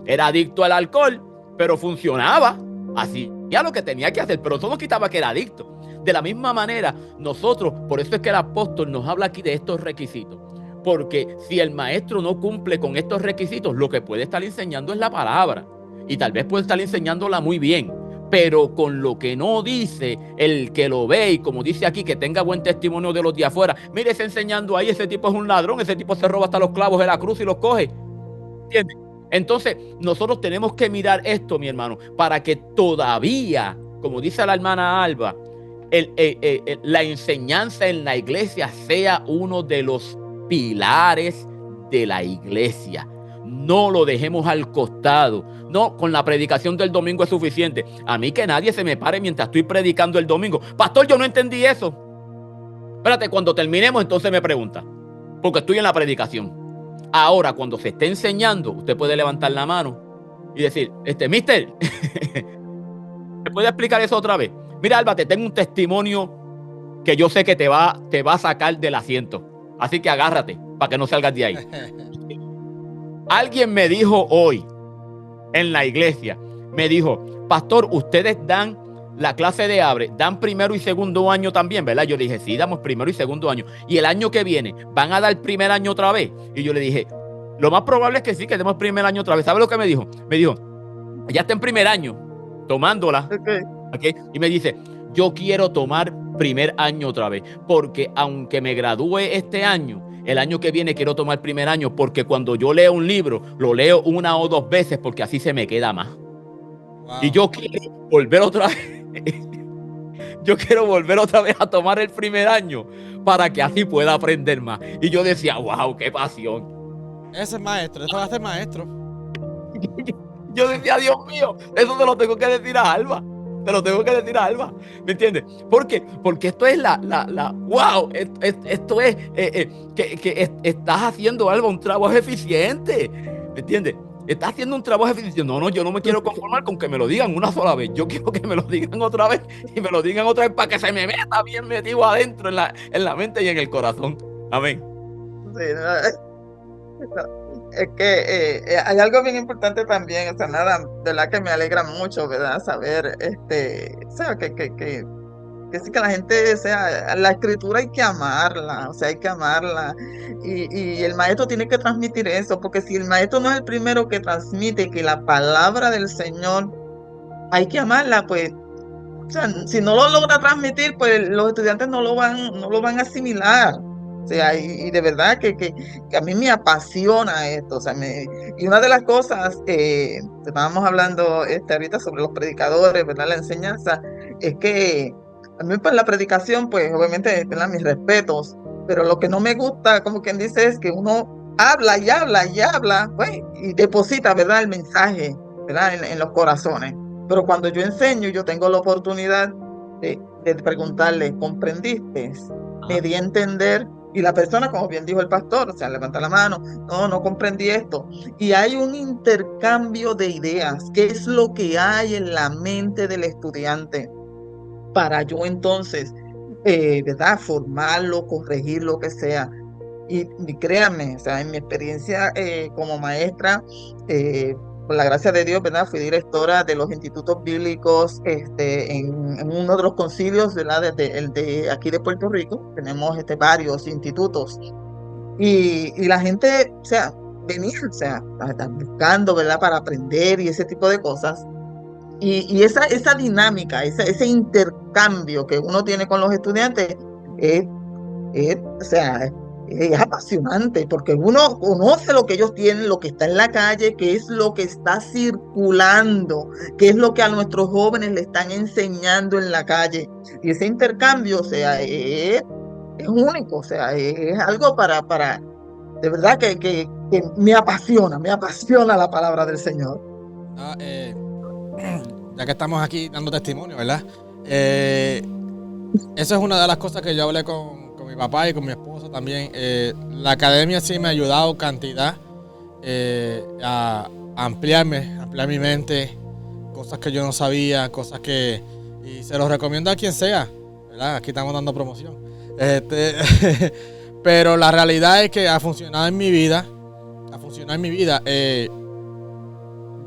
Era adicto al alcohol, pero funcionaba, hacía lo que tenía que hacer, pero eso no quitaba que era adicto. De la misma manera, nosotros, por eso es que el apóstol nos habla aquí de estos requisitos. Porque si el maestro no cumple con estos requisitos, lo que puede estar enseñando es la palabra. Y tal vez puede estar enseñándola muy bien, pero con lo que no dice, el que lo ve, y como dice aquí, que tenga buen testimonio de los de afuera. Mire, ese enseñando ahí, ese tipo es un ladrón, ese tipo se roba hasta los clavos de la cruz y los coge. ¿Entiendes? Entonces, nosotros tenemos que mirar esto, mi hermano, para que todavía, como dice la hermana Alba, la enseñanza en la iglesia sea uno de los pilares de la iglesia. No lo dejemos al costado. No, con la predicación del domingo es suficiente. A mí que nadie se me pare mientras estoy predicando el domingo. Pastor, yo no entendí eso. Espérate, cuando terminemos entonces me pregunta, porque estoy en la predicación. Ahora, cuando se esté enseñando, usted puede levantar la mano y decir, mister, ¿me puede explicar eso otra vez? Mira, Alba, te tengo un testimonio que yo sé que te va a sacar del asiento. Así que agárrate para que no salgas de ahí. Alguien me dijo hoy en la iglesia, me dijo, pastor, ustedes dan la clase de Abre, dan primero y segundo año también, ¿verdad? Yo le dije, sí, damos primero y segundo año. Y el año que viene, ¿van a dar primer año otra vez? Y yo le dije, lo más probable es que sí, que demos primer año otra vez. ¿Sabe lo que me dijo? Me dijo, ya está en primer año, tomándola. Okay. Y me dice, yo quiero tomar primer año otra vez, porque aunque me gradúe este año, el año que viene quiero tomar primer año, porque cuando yo leo un libro, lo leo 1 o 2 veces, porque así se me queda más. Wow. Y yo quiero volver otra vez. Yo quiero volver otra vez a tomar el primer año para que así pueda aprender más. Y yo decía, wow, qué pasión. Ese es maestro, eso va a ser maestro. Yo decía, Dios mío, eso se lo tengo que decir a Alba. Te lo tengo que decir a Alba, ¿me entiendes? ¿Por qué? Porque esto es wow, esto es que estás haciendo, Alba, un trabajo eficiente, ¿me entiendes? Estás haciendo un trabajo eficiente. No, yo no me quiero conformar con que me lo digan una sola vez. Yo quiero que me lo digan otra vez y me lo digan otra vez para que se me meta bien metido adentro en la mente y en el corazón. Amén. Sí, es que hay algo bien importante también, o sea, nada, de verdad que me alegra mucho, ¿verdad? Saber, o sea, que sí, que la gente, o sea, la escritura hay que amarla, o sea, hay que amarla, y el maestro tiene que transmitir eso, porque si el maestro no es el primero que transmite que la palabra del Señor hay que amarla, pues, o sea, si no lo logra transmitir, pues los estudiantes no lo van a asimilar. O sea, y de verdad que a mí me apasiona esto. O sea, y una de las cosas, estábamos hablando ahorita sobre los predicadores, ¿verdad? La enseñanza, es que a mí pues la predicación, pues obviamente, ¿verdad? Mis respetos, pero lo que no me gusta, como quien dice, es que uno habla y habla y habla, pues, y deposita, ¿verdad? El mensaje, ¿verdad? En los corazones. Pero cuando yo enseño, yo tengo la oportunidad de preguntarle, ¿comprendiste? Me di a entender. Y la persona, como bien dijo el pastor, o sea, levanta la mano, no comprendí esto. Y hay un intercambio de ideas. ¿Qué es lo que hay en la mente del estudiante? Para yo entonces, ¿verdad? Formarlo, corregir lo que sea. Y créanme, o sea, en mi experiencia como maestra, por la gracia de Dios, ¿verdad? Fui directora de los institutos bíblicos en uno de los concilios, ¿verdad? El de aquí de Puerto Rico. Tenemos varios institutos. Y la gente, o sea, venía, o sea, están buscando, ¿verdad? Para aprender y ese tipo de cosas. Y esa dinámica, ese intercambio que uno tiene con los estudiantes o sea, es apasionante, porque uno conoce lo que ellos tienen, lo que está en la calle, qué es lo que está circulando, qué es lo que a nuestros jóvenes le están enseñando en la calle. Y ese intercambio, o sea, es único, o sea, es algo para de verdad que me apasiona la palabra del Señor. Ya que estamos aquí dando testimonio, ¿verdad? Eso es una de las cosas que yo hablé con mi papá y con mi esposa también. La academia sí me ha ayudado cantidad a ampliar mi mente, cosas que yo no sabía, y se los recomiendo a quien sea, ¿verdad? Aquí estamos dando promoción. Pero la realidad es que ha funcionado en mi vida.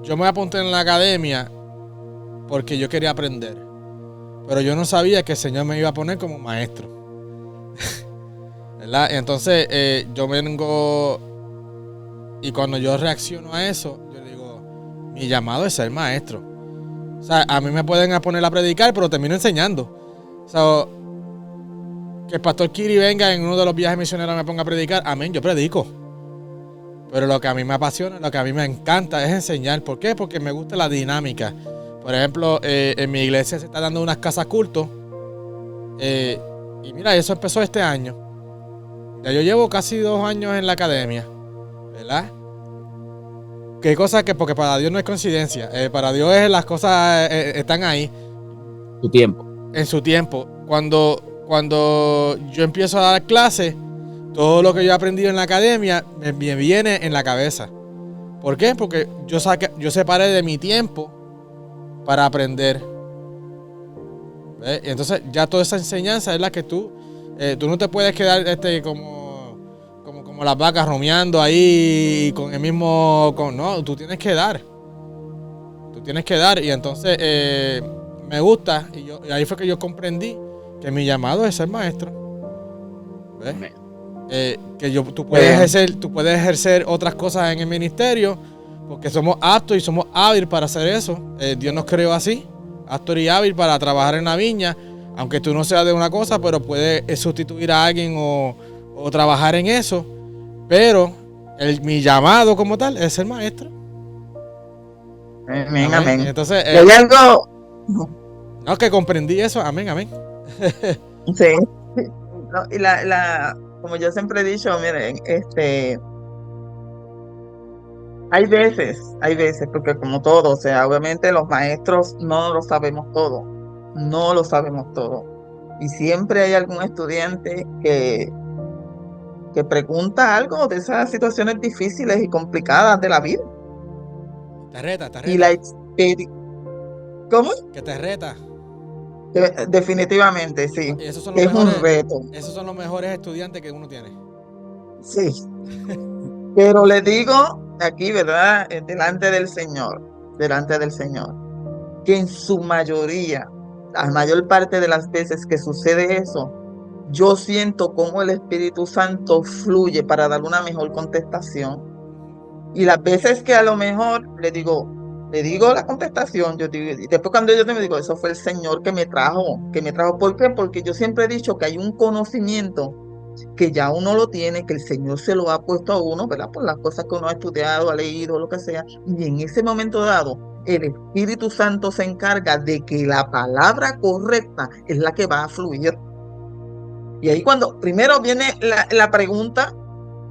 Yo me apunté en la academia porque yo quería aprender, pero yo no sabía que el Señor me iba a poner como maestro. ¿Verdad? Entonces yo vengo y cuando yo reacciono a eso, yo digo, mi llamado es ser maestro. O sea, a mí me pueden poner a predicar, pero termino enseñando. O sea, que el pastor Kiri venga en uno de los viajes misioneros me ponga a predicar, amén, yo predico. Pero lo que a mí me apasiona, lo que a mí me encanta es enseñar. ¿Por qué? Porque me gusta la dinámica. Por ejemplo, en mi iglesia se está dando unas casas cultos. Y mira, eso empezó este año. Ya yo llevo casi 2 años en la academia, ¿verdad? Qué cosa que, porque para Dios no es coincidencia. Para Dios las cosas están ahí. Su tiempo. En su tiempo. Cuando yo empiezo a dar clases, todo lo que yo he aprendido en la academia me viene en la cabeza. ¿Por qué? Porque yo separé de mi tiempo para aprender. ¿Ves? Y entonces ya toda esa enseñanza es la que tú no te puedes quedar como las vacas rumiando ahí con el mismo... no, tú tienes que dar. Tú tienes que dar. Y entonces me gusta. Y ahí fue que yo comprendí que mi llamado es ser maestro. ¿Ves? Tú puedes ejercer otras cosas en el ministerio porque somos aptos y somos hábiles para hacer eso. Dios nos creó así, aptos y hábiles para trabajar en la viña, aunque tú no seas de una cosa, pero puedes sustituir a alguien o trabajar en eso. Pero mi llamado como tal es ser maestro. Amén, amén. Entonces, hay algo... No, que comprendí eso. Amén, amén. Sí. No, y como yo siempre he dicho, miren, hay veces, porque como todo, o sea, obviamente los maestros no lo sabemos todo. Y siempre hay algún estudiante que pregunta algo de esas situaciones difíciles y complicadas de la vida. Te reta. Y ¿Cómo? Que te reta. Definitivamente, sí. Es un reto. Esos son los mejores estudiantes que uno tiene. Sí. Pero le digo aquí, ¿verdad? Delante del Señor, que en su mayoría, la mayor parte de las veces que sucede eso, yo siento cómo el Espíritu Santo fluye para dar una mejor contestación. Y las veces que a lo mejor le digo la contestación, yo digo, y después cuando yo te me digo, eso fue el Señor que me trajo. ¿Por qué? Porque yo siempre he dicho que hay un conocimiento que ya uno lo tiene, que el Señor se lo ha puesto a uno, ¿verdad? Por las cosas que uno ha estudiado, ha leído, lo que sea. Y en ese momento dado, el Espíritu Santo se encarga de que la palabra correcta es la que va a fluir. Y ahí cuando primero viene la pregunta,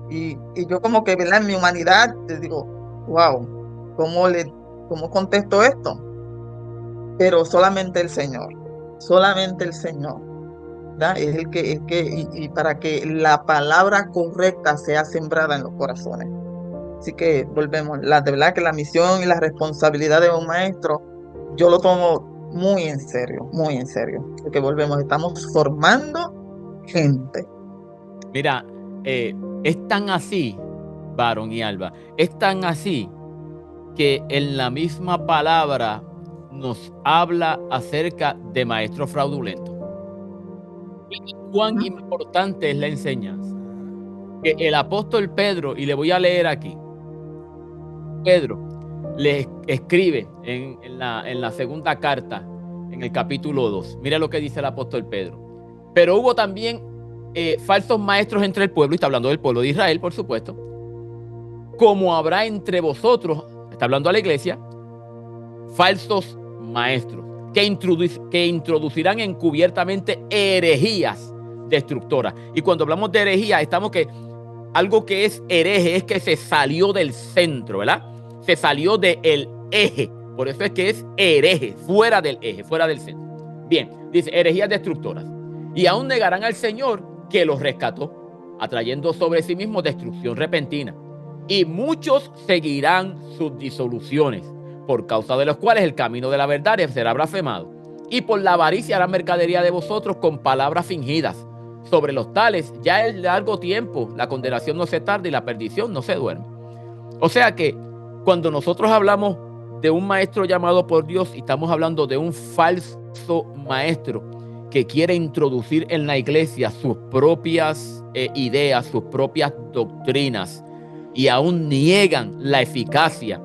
y yo como que, ¿verdad? En mi humanidad, te digo, wow, ¿cómo contesto esto? Pero solamente el Señor, ¿verdad? Es el que y para que la palabra correcta sea sembrada en los corazones. Así que volvemos, de verdad que la misión y la responsabilidad de un maestro, yo lo tomo muy en serio, porque volvemos, estamos formando gente. Mira, es tan así, Baron y Alba, es tan así que en la misma palabra nos habla acerca de maestros fraudulentos. Cuán importante es la enseñanza. Que el apóstol Pedro, y le voy a leer aquí, Pedro le escribe en la segunda carta, en el capítulo 2. Mira lo que dice el apóstol Pedro. Pero hubo también falsos maestros entre el pueblo, y está hablando del pueblo de Israel, por supuesto, como habrá entre vosotros, está hablando a la iglesia, falsos maestros que introducirán encubiertamente herejías destructoras. Y cuando hablamos de herejía, estamos que algo que es hereje es que se salió del centro, ¿verdad? Se salió del eje. Por eso es que es hereje, fuera del eje, fuera del centro. Bien, dice herejías destructoras. Y aún negarán al Señor que los rescató, atrayendo sobre sí mismo destrucción repentina. Y muchos seguirán sus disoluciones, por causa de los cuales el camino de la verdad será blasfemado. Y por la avaricia harán mercadería de vosotros con palabras fingidas. Sobre los tales, ya es largo tiempo, la condenación no se tarda y la perdición no se duerme. O sea que cuando nosotros hablamos de un maestro llamado por Dios, y estamos hablando de un falso maestro que quiere introducir en la iglesia sus propias ideas, sus propias doctrinas, y aún niegan la eficacia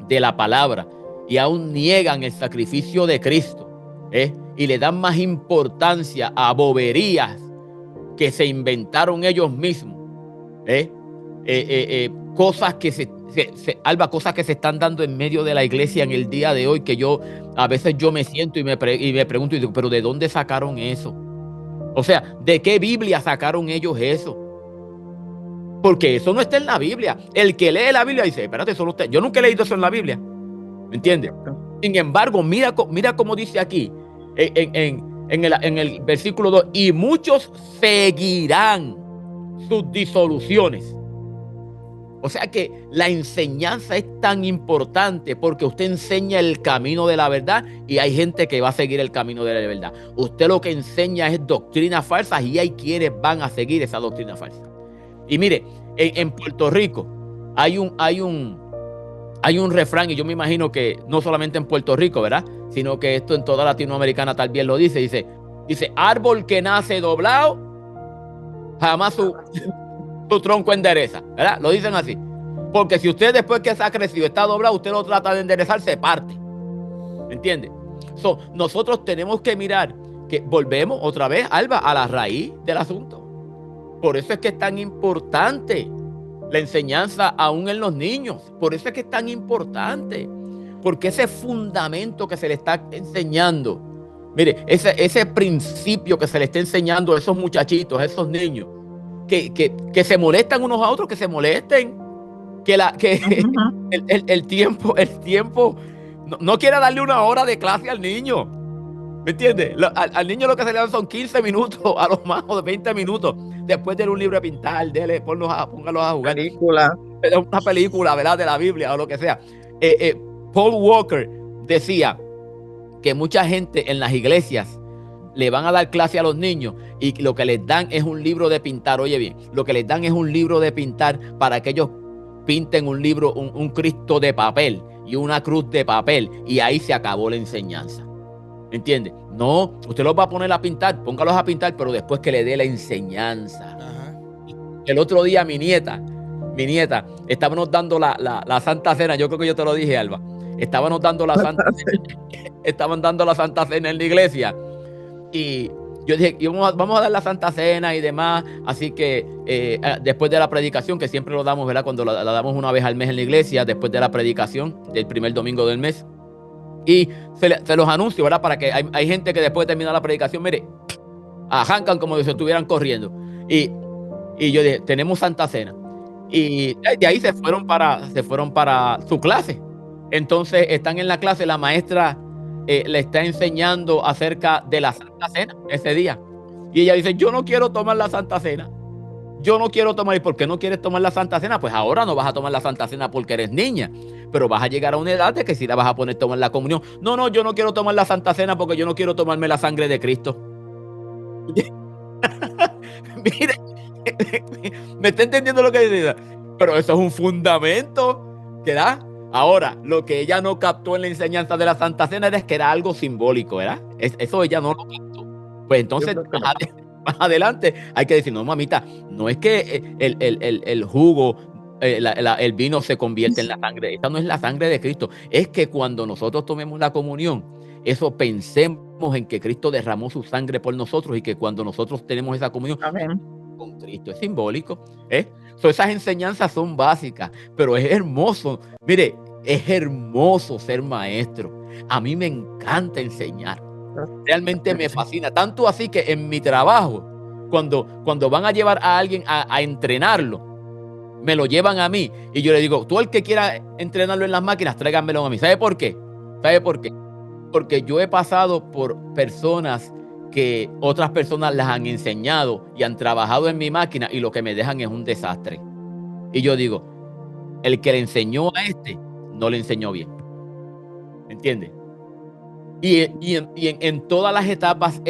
de la palabra, y aún niegan el sacrificio de Cristo, y le dan más importancia a boberías que se inventaron ellos mismos, cosas que cosas que se están dando en medio de la iglesia en el día de hoy, que a veces yo me siento y me pregunto, y digo, pero ¿de dónde sacaron eso? O sea, ¿de qué Biblia sacaron ellos eso? Porque eso no está en la Biblia. El que lee la Biblia dice, espérate, eso no está. Yo nunca he leído eso en la Biblia. ¿Me entiendes? Sin embargo, mira cómo dice aquí, en el versículo 2, y muchos seguirán sus disoluciones. O sea que la enseñanza es tan importante porque usted enseña el camino de la verdad y hay gente que va a seguir el camino de la verdad. Usted lo que enseña es doctrinas falsas y hay quienes van a seguir esa doctrina falsa. Y mire, en Puerto Rico hay un refrán, y yo me imagino que no solamente en Puerto Rico, ¿verdad? Sino que esto en toda Latinoamericana también lo dice, árbol que nace doblado, jamás su tronco endereza, ¿verdad? Lo dicen así. Porque si usted después que se ha crecido está doblado, usted lo trata de enderezar, se parte. ¿Me entiende? Nosotros tenemos que mirar que volvemos otra vez, Alba, a la raíz del asunto. Por eso es que es tan importante la enseñanza aún en los niños. Por eso es que es tan importante. Porque ese fundamento que se le está enseñando, mire, ese principio que se le está enseñando a esos muchachitos, a esos niños, que se molestan unos a otros, que se molesten, el tiempo no quiere darle una hora de clase al niño. ¿Me entiendes? Al niño lo que se le dan son 15 minutos, a lo más, o 20 minutos. Después de un libro de pintar, póngalos a jugar. Una película, ¿verdad? De la Biblia o lo que sea. Paul Walker decía que mucha gente en las iglesias le van a dar clase a los niños y lo que les dan es un libro de pintar. Oye bien, lo que les dan es un libro de pintar para que ellos pinten un libro, un Cristo de papel y una cruz de papel, y ahí se acabó la enseñanza. ¿Entiende? No, usted los va a poner a pintar, póngalos a pintar, pero después que le dé la enseñanza. Ajá. El otro día mi nieta, estábamos dando la Santa Cena. Yo creo que yo te lo dije, Alba. Estábamos dando la Santa Cena. Estaban dando la Santa Cena en la iglesia. Y yo dije, vamos a dar la Santa Cena y demás. Así que después de la predicación, que siempre lo damos, ¿verdad? Cuando la damos una vez al mes en la iglesia, después de la predicación del primer domingo del mes. Y se los anuncio, ¿verdad? Para que hay gente que después de terminar la predicación, mire, arrancan como si estuvieran corriendo. Y yo dije, tenemos Santa Cena. Y de ahí se fueron para su clase. Entonces están en la clase, la maestra le está enseñando acerca de la Santa Cena ese día. Y ella dice, yo no quiero tomar la Santa Cena. Yo no quiero tomar. ¿Y por qué no quieres tomar la Santa Cena? Pues ahora no vas a tomar la Santa Cena porque eres niña, pero vas a llegar a una edad de que sí la vas a poner a tomar la comunión. No, yo no quiero tomar la Santa Cena porque yo no quiero tomarme la sangre de Cristo. Mire, me está entendiendo lo que dice. Pero eso es un fundamento que da. Ahora, lo que ella no captó en la enseñanza de la Santa Cena es que era algo simbólico, ¿verdad? Eso ella no lo captó. Pues entonces, más adelante, hay que decir, no, mamita, no es que el jugo, el vino se convierte en la sangre. Esta no es la sangre de Cristo. Es que cuando nosotros tomemos la comunión, eso pensemos en que Cristo derramó su sangre por nosotros y que cuando nosotros tenemos esa comunión, amén, con Cristo, es simbólico, esas enseñanzas son básicas, pero es hermoso. Mire, es hermoso ser maestro. A mí me encanta enseñar. Realmente me fascina. Tanto así que en mi trabajo, cuando van a llevar a alguien a entrenarlo, me lo llevan a mí. Y yo le digo, tú el que quiera entrenarlo en las máquinas, tráiganmelo a mí. ¿Sabe por qué? Porque yo he pasado por personas que otras personas las han enseñado y han trabajado en mi máquina y lo que me dejan es un desastre. Y yo digo, el que le enseñó a no le enseñó bien. ¿Entiendes? Y en todas las etapas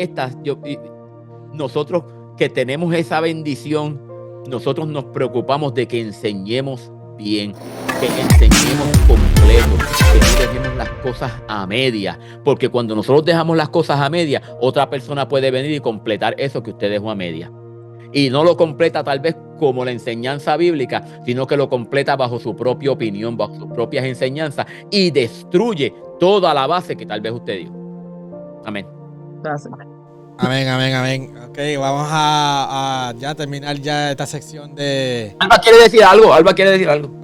nosotros que tenemos esa bendición, nosotros nos preocupamos de que enseñemos bien, que enseñemos completo, que no dejemos las cosas a media, porque cuando nosotros dejamos las cosas a media, otra persona puede venir y completar eso que usted dejó a media. Y no lo completa tal vez como la enseñanza bíblica, sino que lo completa bajo su propia opinión, bajo sus propias enseñanzas, y destruye toda la base que tal vez usted dio. Amén. Gracias. Amén. Ok, vamos a ya terminar ya esta sección de... Alba quiere decir algo.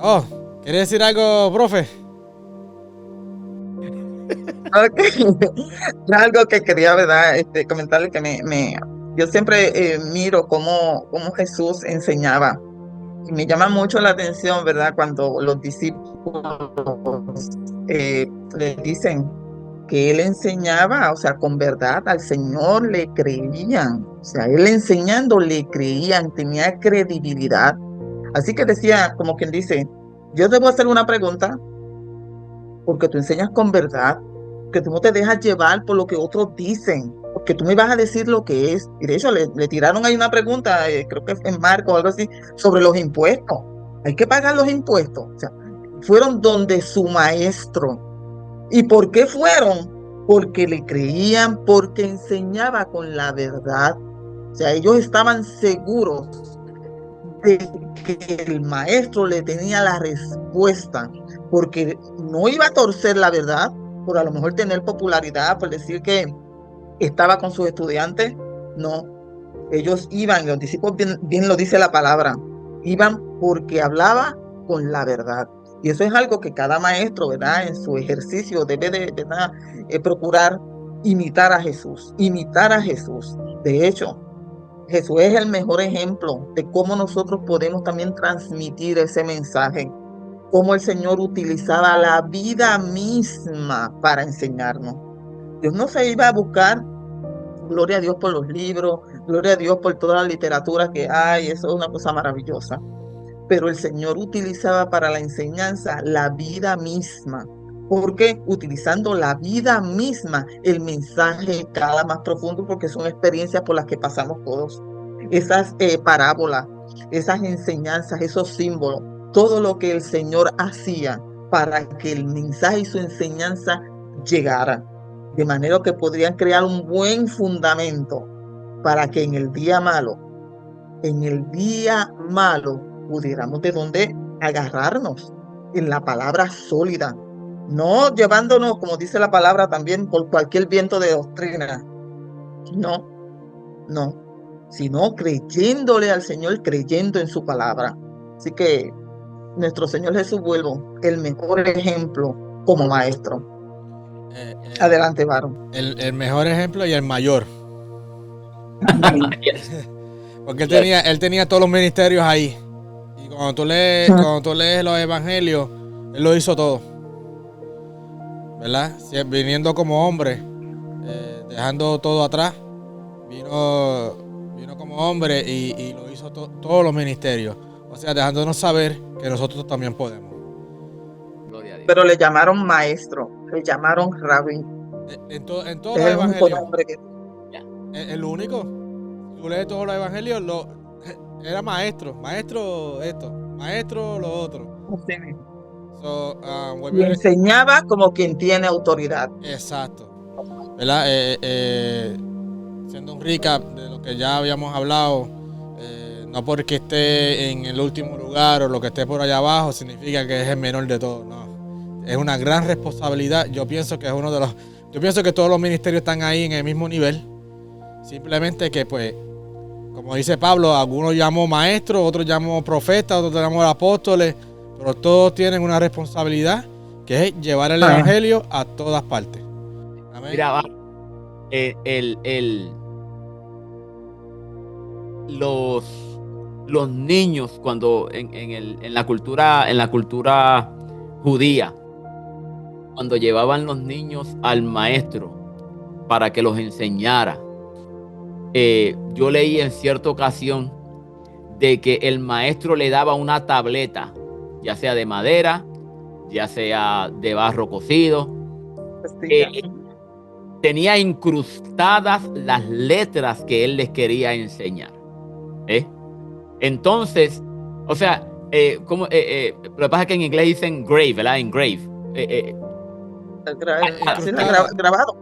Oh, ¿quiere decir algo, profe? Okay. Algo que quería, ¿verdad? Comentarle que yo siempre miro cómo Jesús enseñaba. Y me llama mucho la atención, ¿verdad? Cuando los discípulos le dicen que él enseñaba, o sea, con verdad al Señor le creían. O O sea, él enseñando le creían, tenía credibilidad. Así que decía, como quien dice, yo debo hacer una pregunta, porque tú enseñas con verdad, que tú no te dejas llevar por lo que otros dicen, porque tú me vas a decir lo que es. Y de hecho le tiraron ahí una pregunta, creo que en Marco o algo así, sobre los impuestos. Hay que pagar los impuestos. O sea, fueron donde su maestro. ¿Y por qué fueron? Porque le creían, porque enseñaba con la verdad. O sea, ellos estaban seguros de que el maestro le tenía la respuesta, porque no iba a torcer la verdad, por a lo mejor tener popularidad, por decir que estaba con sus estudiantes. No, ellos iban, los discípulos bien lo dice la palabra, iban porque hablaba con la verdad. Y eso es algo que cada maestro, ¿verdad? En su ejercicio debe de, ¿verdad? Procurar imitar a Jesús, imitar a Jesús. De hecho, Jesús es el mejor ejemplo de cómo nosotros podemos también transmitir ese mensaje, cómo el Señor utilizaba la vida misma para enseñarnos. Dios no se iba a buscar, gloria a Dios por los libros, gloria a Dios por toda la literatura que hay, eso es una cosa maravillosa, pero el Señor utilizaba para la enseñanza la vida misma, porque utilizando la vida misma, el mensaje cada más profundo, porque son experiencias por las que pasamos todos. Esas parábolas, esas enseñanzas, esos símbolos, todo lo que el Señor hacía para que el mensaje y su enseñanza llegara, de manera que podrían crear un buen fundamento para que en el día malo, pudiéramos de dónde agarrarnos en la palabra sólida, no llevándonos, como dice la palabra también, por cualquier viento de doctrina, no, no, sino creyéndole al Señor, creyendo en su palabra. Así que nuestro Señor Jesús, vuelvo, el mejor ejemplo como maestro. Adelante, varón. El mejor ejemplo y el mayor. Porque él tenía todos los ministerios ahí. Y cuando tú lees los evangelios, él lo hizo todo. ¿Verdad? Viniendo como hombre, dejando todo atrás, vino como hombre y lo hizo todos los ministerios. O sea, dejándonos saber que nosotros también podemos. Pero le llamaron maestro, le llamaron rabí. En todos los Es el único evangelios. nombre que... El único. Tú lees todos los evangelios, era maestro esto, maestro lo otro. Sí mismo. So, Y enseñaba como quien tiene autoridad. Exacto. ¿Verdad? Siendo un recap de lo que ya habíamos hablado, no porque esté en el último lugar o lo que esté por allá abajo significa que es el menor de todos. No. Es una gran responsabilidad. Yo pienso que todos los ministerios están ahí en el mismo nivel. Simplemente que, pues, como dice Pablo, algunos llamó maestros, otros llamó profetas, otros llamó apóstoles, pero todos tienen una responsabilidad que es llevar el evangelio a todas partes. Amén. Mira, los niños, cuando en la cultura judía, cuando llevaban los niños al maestro para que los enseñara, yo leí en cierta ocasión de que el maestro le daba una tableta, ya sea de madera, ya sea de barro cocido, tenía incrustadas las letras que él les quería enseñar. Entonces, o sea, lo que pasa es que en inglés dicen grave, ¿verdad? Engrave. Grabado.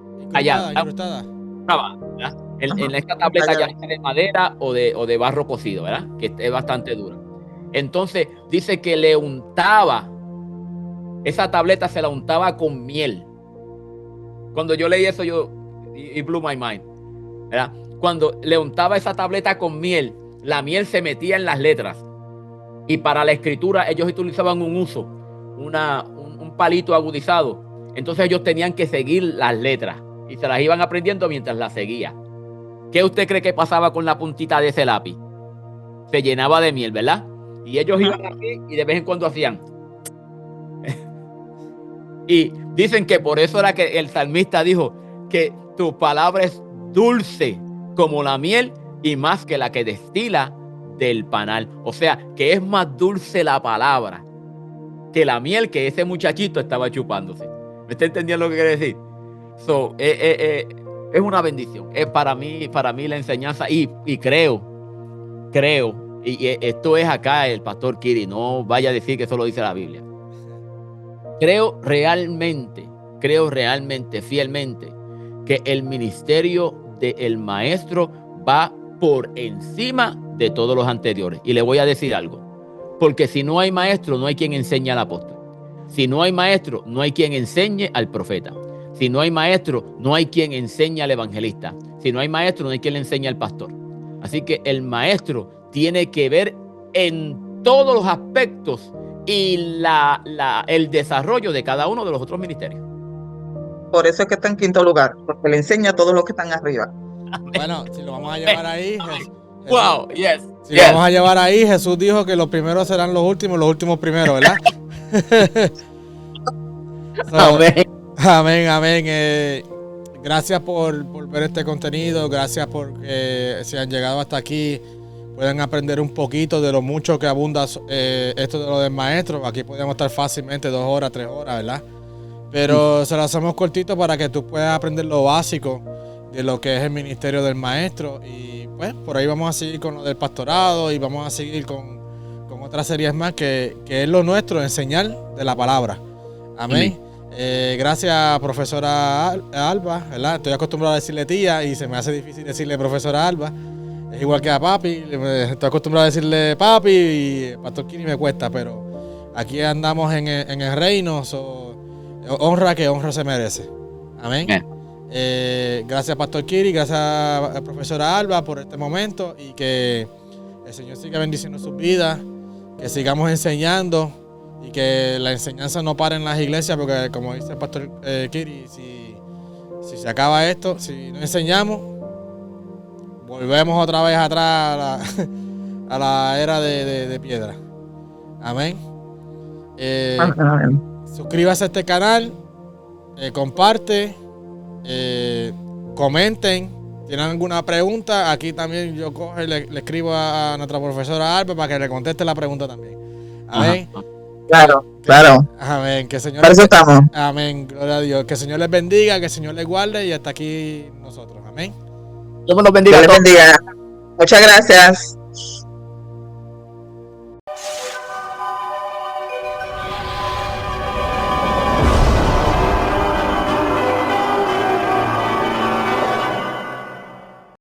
Incrustada. ¿Verdad? En esta tableta ya sea de madera o de barro cocido, ¿verdad? Que es bastante dura. Entonces, dice que le untaba, esa tableta se la untaba con miel. Cuando yo leí eso, it blew my mind, ¿verdad? Cuando le untaba esa tableta con miel, la miel se metía en las letras. Y para la escritura, ellos utilizaban un palito agudizado. Entonces, ellos tenían que seguir las letras y se las iban aprendiendo mientras las seguía. ¿Qué usted cree que pasaba con la puntita de ese lápiz? Se llenaba de miel, ¿verdad? Y ellos iban así y de vez en cuando hacían. Y dicen que por eso era que el salmista dijo que tu palabra es dulce como la miel y más que la que destila del panal. O sea, que es más dulce la palabra que la miel que ese muchachito estaba chupándose. ¿Me está entendiendo lo que quiere decir? So, es una bendición. Es para mí la enseñanza y creo, y esto es acá el pastor Kiri, no vaya a decir que eso lo dice la Biblia. Creo realmente, fielmente, que el ministerio del maestro va por encima de todos los anteriores. Y le voy a decir algo. Porque si no hay maestro, no hay quien enseñe al apóstol. Si no hay maestro, no hay quien enseñe al profeta. Si no hay maestro, no hay quien enseñe al evangelista. Si no hay maestro, no hay quien le enseñe al pastor. Así que el maestro tiene que ver en todos los aspectos y el desarrollo de cada uno de los otros ministerios. Por eso es que está en quinto lugar, porque le enseña a todos los que están arriba. Bueno, si lo vamos a llevar ahí, Wow, yes. Si lo vamos a llevar ahí, Jesús dijo que los primeros serán los últimos primeros, ¿verdad? Amén. Gracias por ver este contenido, gracias porque si han llegado hasta aquí, pueden aprender un poquito de lo mucho que abunda esto de lo del maestro. Aquí podemos estar fácilmente 2 horas, 3 horas, ¿verdad? Pero se lo hacemos cortito para que tú puedas aprender lo básico de lo que es el ministerio del maestro. Y pues por ahí vamos a seguir con lo del pastorado y vamos a seguir con otras series más que es lo nuestro, enseñar de la palabra. Amén. Gracias, profesora Alba, ¿verdad? Estoy acostumbrado a decirle tía y se me hace difícil decirle profesora Alba. Es igual que a papi, estoy acostumbrado a decirle papi y pastor Kiri me cuesta, pero aquí andamos en el reino, honra que honra se merece. Amén. Gracias, pastor Kiri, gracias, profesora Alba, por este momento y que el Señor siga bendiciendo sus vidas, que sigamos enseñando y que la enseñanza no pare en las iglesias, porque como dice el pastor Kiri, si se acaba esto, si no enseñamos, volvemos otra vez atrás a la era de piedra. Amén. Suscríbase a este canal, comparte, comenten. ¿Tienen alguna pregunta? Aquí también yo cojo y le escribo a nuestra profesora Alba para que le conteste la pregunta también. Amén. Claro. Amén. Que el Señor Para eso estamos. Amén. Gloria a Dios. Que el Señor les bendiga, que el Señor les guarde y hasta aquí nosotros. Amén. Dios me los bendiga. Dios les bendiga. Muchas gracias.